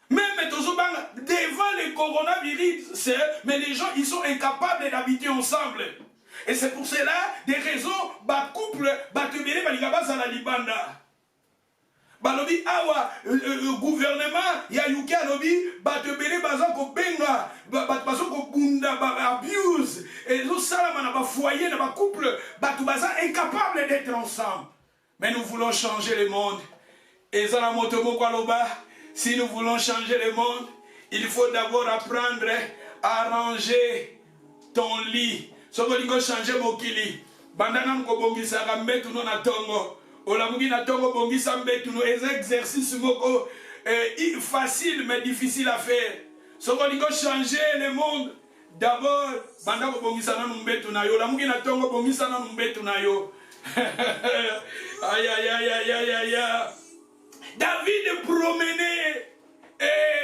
Même tozobanga devant le coronavirus, mais les gens ils sont incapables d'habiter ensemble. Et c'est pour cela des raisons ba couple batubele balinga za la libanda. Balobi awa gouvernement ya UK alobi batebele baza ko benga bazo ko bunda ba abuse et zo salama na ba foyer na ba couple batu baza incapable d'être ensemble. Mais nous voulons changer le monde. Et za la motomo kwa loba, si nous voulons changer le monde, il faut d'abord apprendre à ranger ton lit. Soko lingo changer mokili. Bandana ko bongisa ka metu no na tongo. Olamugi na tongo bongisa mbetu no exercice moko facile mais difficile à faire. Soko lingo changer le monde d'abord banda ko bongisa na mbetu na yo. Olamugi na tongo bongisa na mbetu na yo. Aïe aïe aïe aïe aïe aïe. David promenait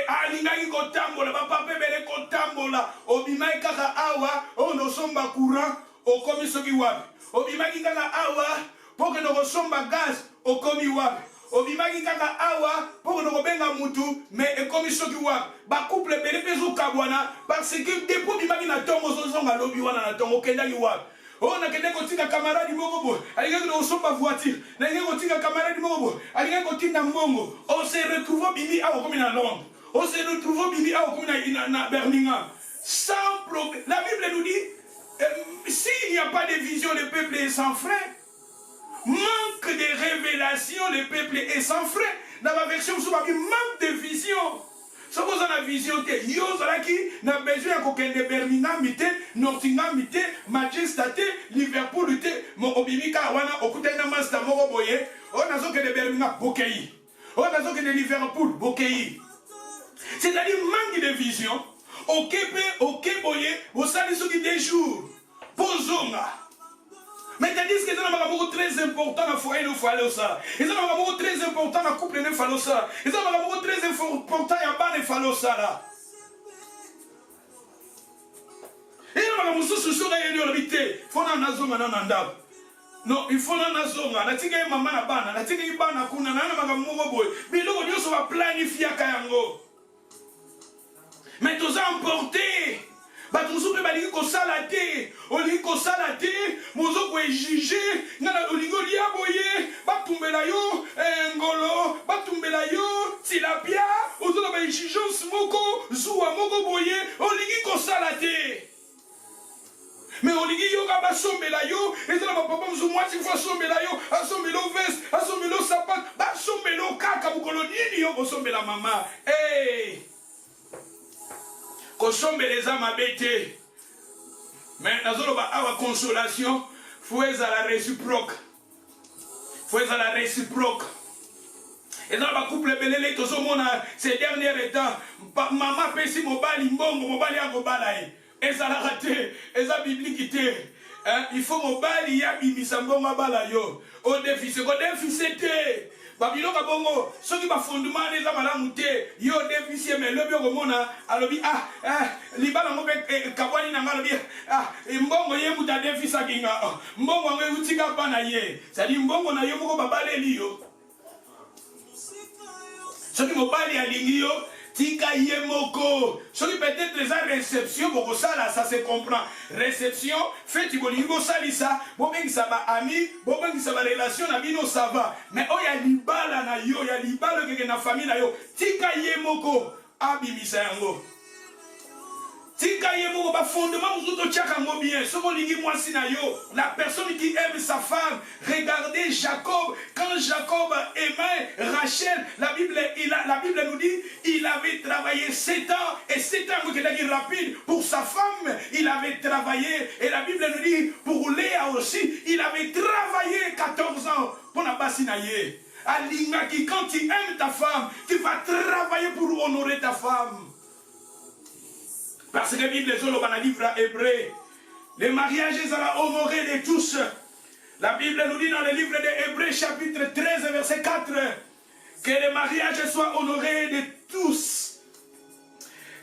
alingaki kotambola papa bele kotambola obimai kaka awa ono somba courant okomi soki wapi obimaki kaka awa poke no somba gaz okomi wapi obimaki kaka awa poke no benga mutu mais ekomi soki wapi ba couple bele pezo kabwana parce que depuis bimaki na tongo zozonga lobi wana na tongo kendaki wapi. On a quelqu'un qui a camarade Mogobo, quelqu'un qui a une voiture, quelqu'un qui a camarade Mogobo, quelqu'un qui a Mongo. On se retrouve au Bibi à Londres, on se retrouve au Bibi à Birmingham. Sans problème. La Bible nous dit s'il n'y a pas de vision, le peuple est sans frein. Manque de révélation, le peuple est sans frein. Dans ma version, on manque de vision. Si vous avez la vision que Yozalaki n'a besoin de Birmingham, Nottingham, Manchester, Liverpool, mon Obimika, Wana, Okutena Master Moroboye, on a que de Birmingham, Bokei. On a que de Liverpool, Bokei. C'est-à-dire manque de vision. Ok, boye, vous savez ce qui des jours. Pozonga. Mais tandis que c'est un très important dans le foyer, il faut aller ça. Et c'est un très important dans le couple, il faut ça. Et c'est un très important dans le ban, il faut ça là. Et il faut non, il faut que nous na tika maman na bana, na tika bana kuna na maga mogo boy. Biloko nyoso va planifier kayango. Mais tous emportés. Ba tous pe balingi ko salate, olingi ko salate, mozo ko juger, na olingo lia boye, ba tumbela yo ngolo, ba tumbela yo tilapia, ozo ba exigence moko, zuwa moko boye, olingi ko salate. Mais on dit yo ka basombela yo, et ça va papa mzumwa ti fois sombela yo, asombelo veste, asombelo sapat, basombelo kaka bukolo nini yo kosombela mama. Eh. Kosombeleza mabete. Mais nazolo ba awa consolation, faut à la réciproque. Faut à la réciproque. Et dans le couple belele tozo mona ces derniers temps, maman pesi mobali mbongo mobali akobalaye. Et ça l'a raté, et ça biblique était. Il faut mobali ya bimisa mbongo bala yo. Au déficit, c'était. Babilo kabongo, ceux qui va fondement les amalamu te, yo déficit mais le bio komona alobi libala ngobe kabwani na ngalobi mbongo ye muta déficit kinga. Mbongo ngwe utika bana ye. C'est-à-dire mbongo na yo moko babale liyo. Ceux qui mobali alingi yo tika yemoko. Celui peut-être les réception pour ça là, ça se comprend. Réception, fait bolingo salisa, bobengi saba ami, bobengi saba relation na bino ça va. Mais oh ya libala na yo, ya libala que na famille na yo, tika yemoko abimisa yango. Tika yemoko ba fondement muzuto tchaka ngo bien. Soko lingi mwasi na yo, la personne qui aime sa femme, regardez Jacob, quand Jacob aimait Rachel, la Bible nous dit, il avait travaillé 7 ans, et 7 ans, qu'il a dit rapide, pour sa femme, il avait travaillé, et la Bible nous dit, pour Léa aussi, il avait travaillé 14 ans, pour la bassinaye. Alinga qui, quand tu aimes ta femme, tu vas travailler pour honorer ta femme. Parce que la Bible est dans le livre hébreu. Les mariages sont honorés de tous. La Bible nous dit dans le livre de Hébreux chapitre 13 verset 4 que les mariages soient honorés de tous.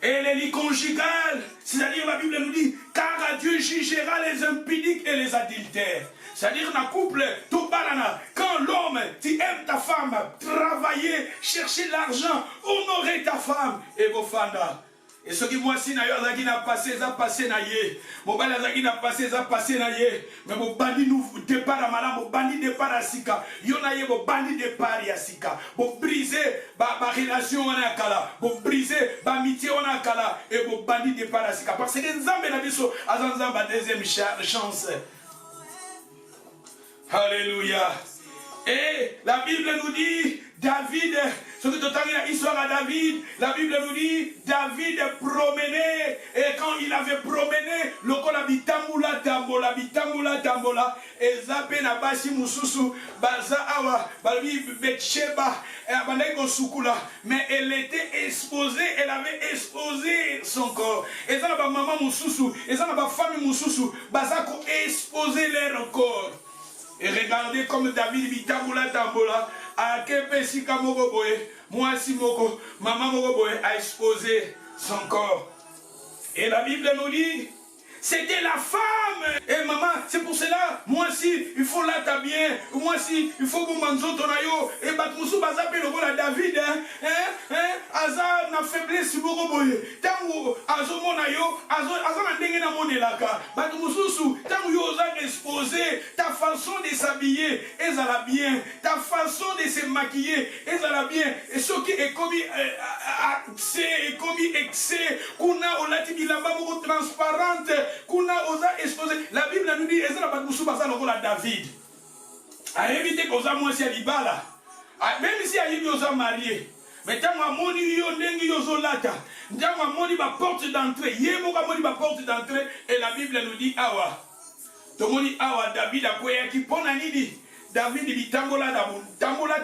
Et les lits conjugales, c'est-à-dire la Bible nous dit car Dieu jugera les impudiques et les adultères. C'est-à-dire dans le couple, tout balana, quand l'homme, tu aimes ta femme, travailler, chercher l'argent, honorer ta femme et vos fandas. Et ceux qui moi si na yo azaki na passé ça passé na ye. Mon bali azaki na passé ça passé na ye. Mais mon bandi nous départ à malam, mon bandi départ à sika. Yo na ye mon bandi départ à sika. Bon briser ba relation on a kala. Bon briser ba amitié on a kala et bon bandi départ à sika. Parce que nzambe na biso azanzamba deuxième chance. Alléluia. Et la Bible nous dit David, ce que tu as l'histoire à David, la Bible nous dit David promenait, et quand il avait promené, le col habitamula tambola, et zappé na basi mususu, baza awa, balbi betcheba, mais elle était exposée, elle avait exposé son corps. Et ça n'a pas maman mususu, et ça n'a pas famille mususu, baza ko exposer leur corps. Et regardez comme David bitamula tambola. A Kepesika Mogoboe, moi si Moko, maman Mogoboe a exposé son corps. Et la Bible nous dit, c'était la femme. Et maman, c'est pour cela, moi si, il faut là bien, moi si, il faut que manzo tonayo, et batmusu bazape le la David, Aza na faiblesse Mogoboe, tango azo monayo, azo na dengue na monelaka, batmusu, tango yo osa exposé, ta façon de s'habiller, elle a bien, ta façon de se maquiller, elle a bien, et ce qui est commis excès, kuna olati bilamba moko transparente, kuna osa exposé. La Bible nous dit, ezala batmusu basa lokola David. A éviter qu'on a moins si libala. Même si a yi osa marié. Mais tant que moni yo nengi yo zolata, tant que moni ba porte d'entrée, yemo ka moni ba porte d'entrée, et la Bible nous dit awa. Tomoni awa David a kwea ki pona nini? David bitambola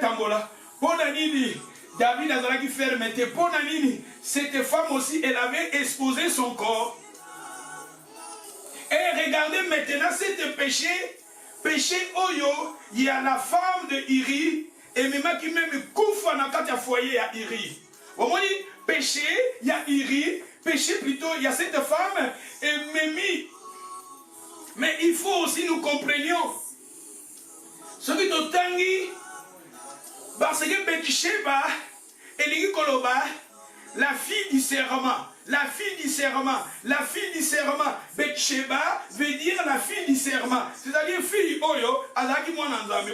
tambola. Pona nini? David a zala ki fermeté. Pona nini? Cette femme aussi, elle avait exposé son corps. Et regardez maintenant, cet péché péché oyo, il y a la femme de Iri, et même qui même koufa na kati ya foyer ya Iri. Au moins, péché, il y a Iri, péché plutôt, il y a cette femme, et Mémi. Mais il faut aussi nous comprenions. Ce qui est tangi, parce que Betsheba, Elingi Koloba, la fille du serment. La fille du serment. La fille du serment. Betsheba veut dire la fille du serment. C'est-à-dire fille Oyo, Azaki Mwananzame.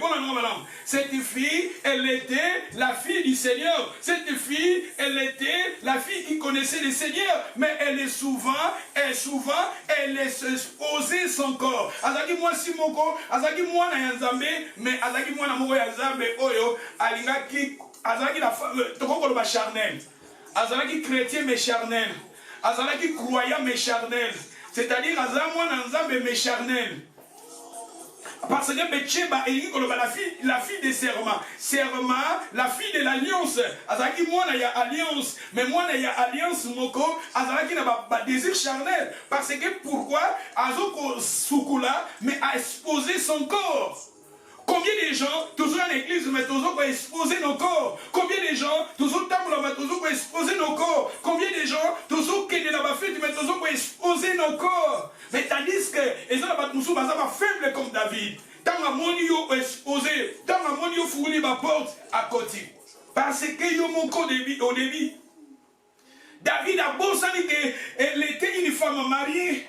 Cette fille, elle était la fille du Seigneur. Cette fille, elle était la fille qui connaissait le Seigneur. Mais elle est souvent, elle exposait son corps. Azaki Mwasimoko, Azaki Mwanayanzame, mais Azaki Mwanamoko Yanzame Oyo, Alingaki, Azaki la femme, Tokokoloba charnel. Azalaki chrétien mais charnel. Azalaki croyant mais charnel. C'est-à-dire Azamouananzambe mais charnel. Parce que Betsheba est la fille des serments. Serment, la fille de l'alliance. Azalaki moana ya alliance. Mais moana ya alliance moko. Azalaki n'a pas désir charnel. Parce que pourquoi Azoko Sukula mais a exposé son corps. Combien de gens, toujours en église, mais toujours pour exposer nos corps? Combien de gens, toujours pour exposer nos corps? Combien de gens, toujours qui est dans la fête, mais toujours pour exposer nos corps? Mais tandis que, les gens sont faibles comme David. Tant que mon yo exposé, tant que mon yo fourni ma porte à côté. Parce que yo mon corps au début. David a beau savoir qu'elle était une femme mariée.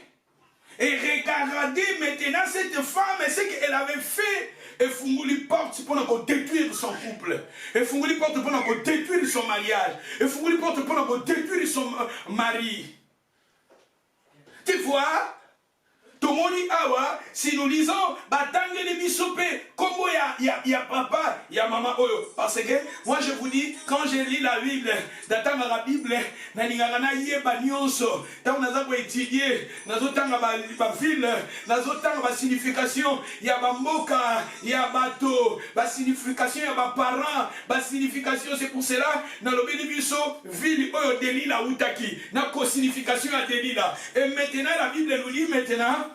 Et regardez maintenant cette femme et ce qu'elle avait fait. Et Funguli porte pour détruire son couple. Et Funguli porte pour détruire son mariage. Et Funguli porte pour détruire son mari. Tu vois? Tomoni awa, si nous lisons, batangue les bisopé, comme il y a papa, il y a maman oyo. Parce que, moi je vous dis, quand je lis la Bible, d'attendre la Bible, naningana yeba nyonso, tant naza ko étudier, nazo tanga ba ville, nazo tanga ba signification, il y a ba mboka, il y a bateau, ba signification, il y a ba parents, ba signification, c'est pour cela, dans le béni biso, ville oyo delila utaki, na ko signification à delila. Et maintenant, la Bible nous dit maintenant,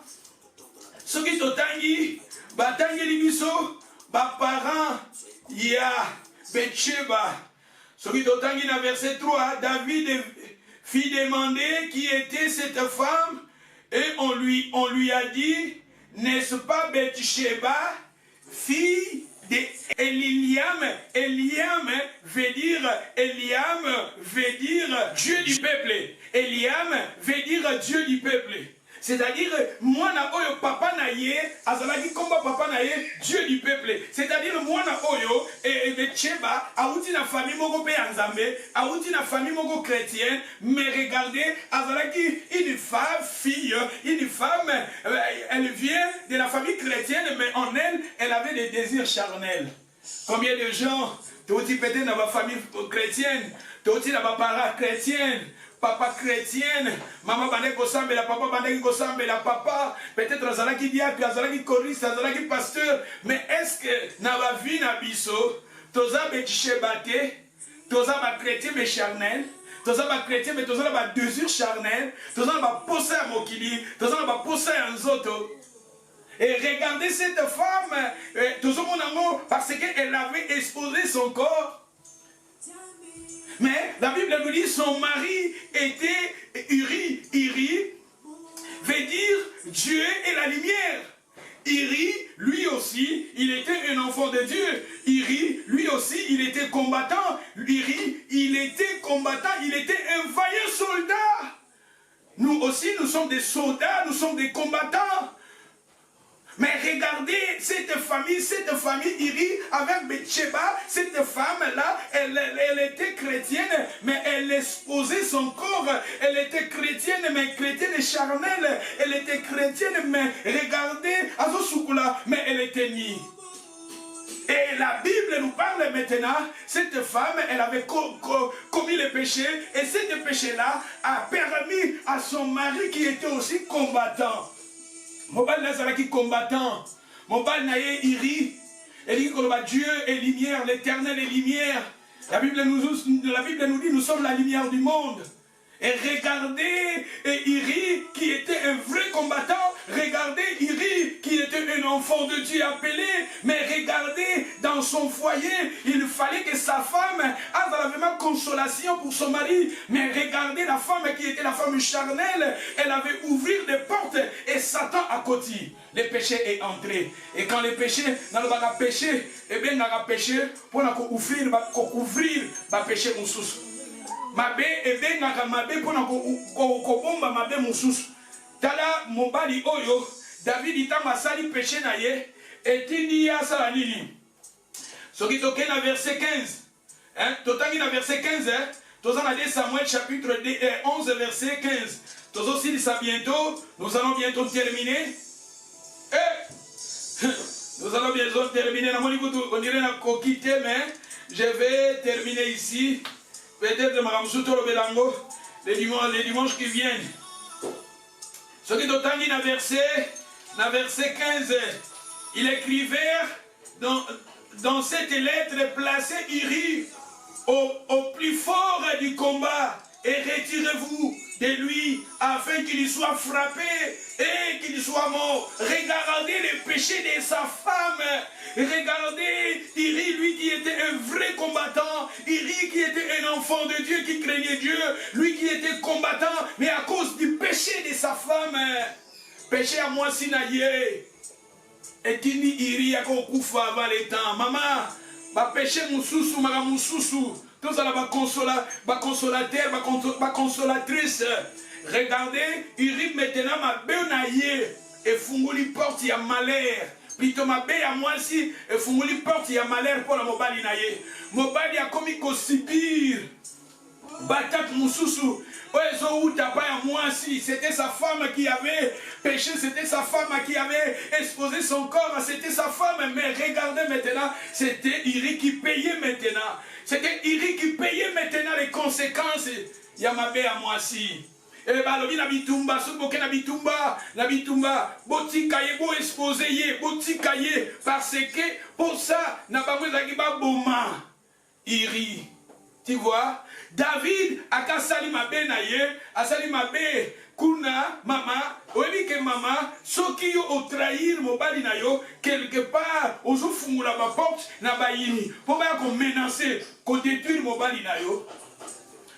ce qui totangi, batangi libiso, ba parents, ya Betsheba. Ce qui totangi dans verset 3, David fit demander qui était cette femme, et on lui a dit, n'est-ce pas Betsheba, fille de Eliam? Eliam veut dire Dieu du peuple. Eliam veut dire Dieu du peuple. C'est-à-dire, moi na oyo papa na ye, azalaki komba papa na ye, Dieu du peuple. C'est-à-dire, moi na oyo, et Betsheba, aouti na famille moko pe anzambe, aouti na famille moko chrétienne, mais regardez, azalaki une fille, une femme, elle vient de la famille chrétienne, mais en elle, elle avait des désirs charnels. Combien de gens, t'outi peut-être dans ma famille chrétienne, t'outi dans ma parents chrétienne, papa chrétienne, maman bandé kosambe la papa bandé kosambe la papa, peut-être azalaki diacre, azalaki choriste, azalaki pasteur, mais est-ce que na ba vie na biso, toza Betsheba te, toza ba chrétien mais charnel, toza ba chrétien mais toza ba désir charnel, toza ba posse à mokili, toza ba posse à nzoto. Et regardez cette femme, parce qu'elle avait exposé son corps. Mais la Bible nous dit son mari était Uri. Uri veut dire Dieu est la lumière. Uri, lui aussi, il était un enfant de Dieu. Uri, lui aussi, il était combattant. Uri, il était combattant, il était un vaillant soldat. Nous aussi, nous sommes des soldats, nous sommes des combattants. Mais regardez cette famille Iri avec Betsheba, cette femme-là, elle était chrétienne, mais elle exposait son corps. Elle était chrétienne, mais chrétienne charnelle. Elle était chrétienne, mais regardez, Azosukula, mais elle était nue. Et la Bible nous parle maintenant, cette femme, elle avait commis le péché, et ce péché-là a permis à son mari qui était aussi combattant. Mobile Nazaraki combattant, Mobile Naye Iri, et dit que Dieu est lumière, l'éternel est lumière. La Bible nous dit nous sommes la lumière du monde. Et regardez Iri qui était un vrai combattant, regardez Iri qui était un enfant de Dieu appelé, mais regardez, dans son foyer, il fallait que sa femme ait vraiment consolation pour son mari. Mais regardez la femme qui était la femme charnelle, elle avait ouvert des portes et Satan a côté. Le péché est entré. Et quand le péché, dans le péché, eh bien, dans le péché, pour couvrir le péché moussous. Mabe, eh bien, dans mabe, pour bomba mabe moussous. Tala, mobali oyo, David dit à sali péché naye, et il dit à Salanini. Ce qui est dans verset 15. Hein, totangi dans verset 15, hein. Tous en allez Samuel chapitre 11 verset 15. Tous aussi ça bientôt. Nous allons bientôt terminer. Nous allons bientôt terminer. On dirait qu'on quitte, mais je vais terminer ici. Peut-être les dimanches qui viennent. Ce qui est dans verset 15, il écrivait dans cette lettre, placez Uri au plus fort du combat et retirez-vous de lui afin qu'il soit frappé et qu'il soit mort. Regardez le péché de sa femme. Regardez Uri, lui qui était un vrai combattant. Uri qui était un enfant de Dieu, qui craignait Dieu. Lui qui était combattant, mais à cause du péché de sa femme. Péché à moi sinaye. Et qui ni Uri à Kokufa avant le temps. Maman, ma péché moussousou, ma moussousou. Tout ça va consolateur, va consolatrice. Regardez, Uri maintenant ma benaye et funguli porte ya malheur. Plutôt ma be à moi si et funguli porte ya malheur pour la mobali naye. Mobali a commis kosipir. Batak moussousou. C'était sa femme qui avait péché, c'était sa femme qui avait exposé son corps, c'était sa femme, mais regardez maintenant, c'était Uri qui payait maintenant. C'était Uri qui payait maintenant les conséquences. Yamabe à moi si. Et balobi na bitumba, soboke na bitumba, botikaye, bo exposé ye, botikaye, parce que pour ça, na bango zakiba boma. Uri. Tu vois, David a kasali mabe na ye, asali mabe kuna mama, oyebi ke mama, soki yo o trahir mobali na yo, quelque part, ozo fungula ba porte na bayini, pour ba ko menacer, ko détruire mobali na yo.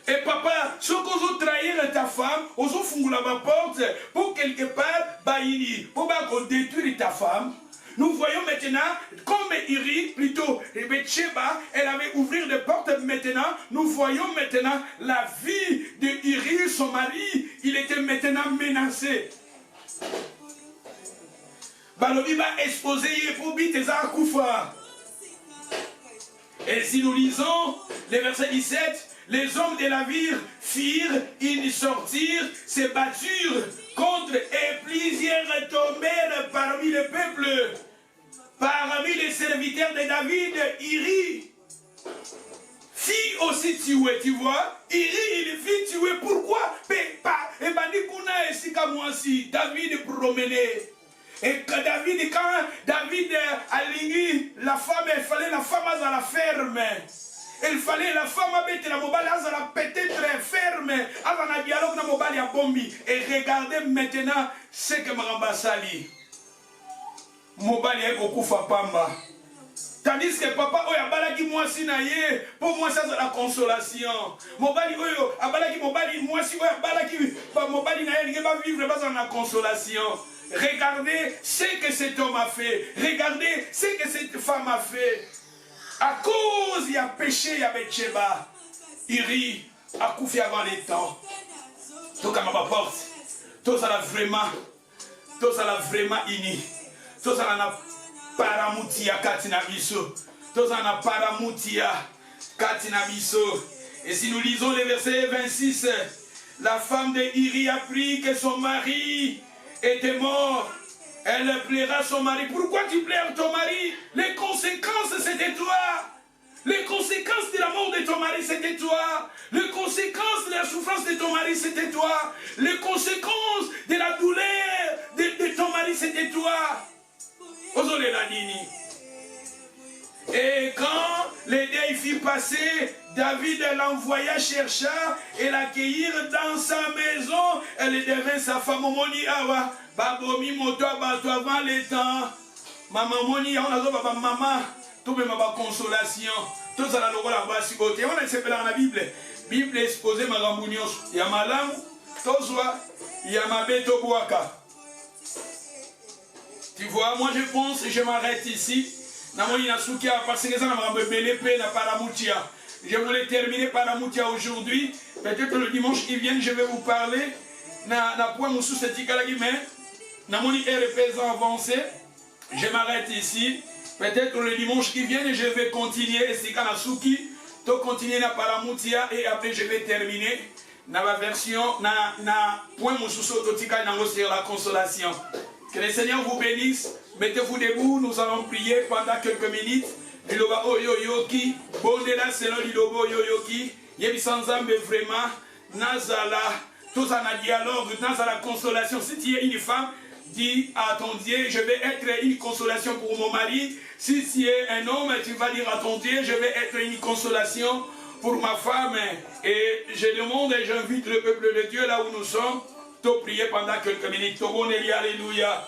Et papa, soki ozo trahir ta femme, ozo fungula ba porte, pour quelque part, bayini, pour ba ko détruire ta femme. Nous voyons maintenant, comme Uri, plutôt Bathsheba, elle avait ouvert des portes maintenant, nous voyons maintenant la vie de Uri, son mari, il était maintenant menacé. Balobi va exposer pour biter à Koufa. Et si nous lisons le verset 17, les hommes de la ville firent, ils sortirent, se batturent contre et plusieurs tombèrent parmi le peuple. Parmi les serviteurs de David, Uri fit aussi tuer, tu vois. Uri, il fit tuer. Pourquoi? Et Bandikuna et Sikamouassi, David promenait. Et quand David a ligné la femme, il fallait la femme à la ferme. Il fallait la femme à mettre la mobile à la peut-être ferme, avant un dialogue na mobile à bombi. Et regardez maintenant ce que Maramba Sali. Mobali est beaucoup pamba. Tandis que papa oya balaki moi si na ye, pour moi ça c'est la consolation. Mobali oyo abalaki mobali moi si oya balaki mobali na ye va vivre pas dans la consolation. Regardez ce que cet homme a fait. Regardez ce que cette femme a fait. À cause il y a péché, il y a Bathsheba. Uri a couffé avant les temps. Tout comme ma porte. Tout ça l'a vraiment ini. Tout ça n'a paramutia katina biso. Tout ça n'a paramutia katina biso. Et si nous lisons le verset 26, la femme de Uri apprit que son mari était mort. Elle plaira son mari. Pourquoi tu pleures ton mari? Les conséquences c'était toi. Les conséquences de la mort de ton mari c'était toi. Les conséquences de la souffrance de ton mari c'était toi. Les conséquences de la douleur de ton mari c'était toi. Et quand les deuil fut passé, David l'envoya chercher et l'accueillir dans sa maison. Elle devint sa femme. Moni awa, babomi moto bato avant le temps. Maman moni, on a dit maman, tout même ma consolation. Tout ça, on a basi côté. On a c'est dans la Bible. Bible exposée ma rambounion. Il y a ma langue, tozwa, il y a ma bête au boaka. Tu vois, moi je pense et je m'arrête ici. Je voulais terminer par la moutia aujourd'hui. Peut-être le dimanche qui vient, je vais vous parler. Je m'arrête ici. Peut-être le dimanche qui vient, je vais continuer. Continuer na paramoutia et après je vais terminer dans la version na point sur la consolation. Que le Seigneur vous bénisse. Mettez-vous debout, nous allons prier pendant quelques minutes. Liloba oyoyoki, bondela selon lilobo yoyoki, yebisanzambe vraiment, nazala, tout ça na dialogue, nazala consolation. Si tu es une femme, dis à ton Dieu, je vais être une consolation pour mon mari. Si tu es un homme, tu vas dire à ton Dieu, je vais être une consolation pour ma femme. Et je demande et j'invite le peuple de Dieu là où nous sommes, de prier pendant quelques minutes. Alléluia.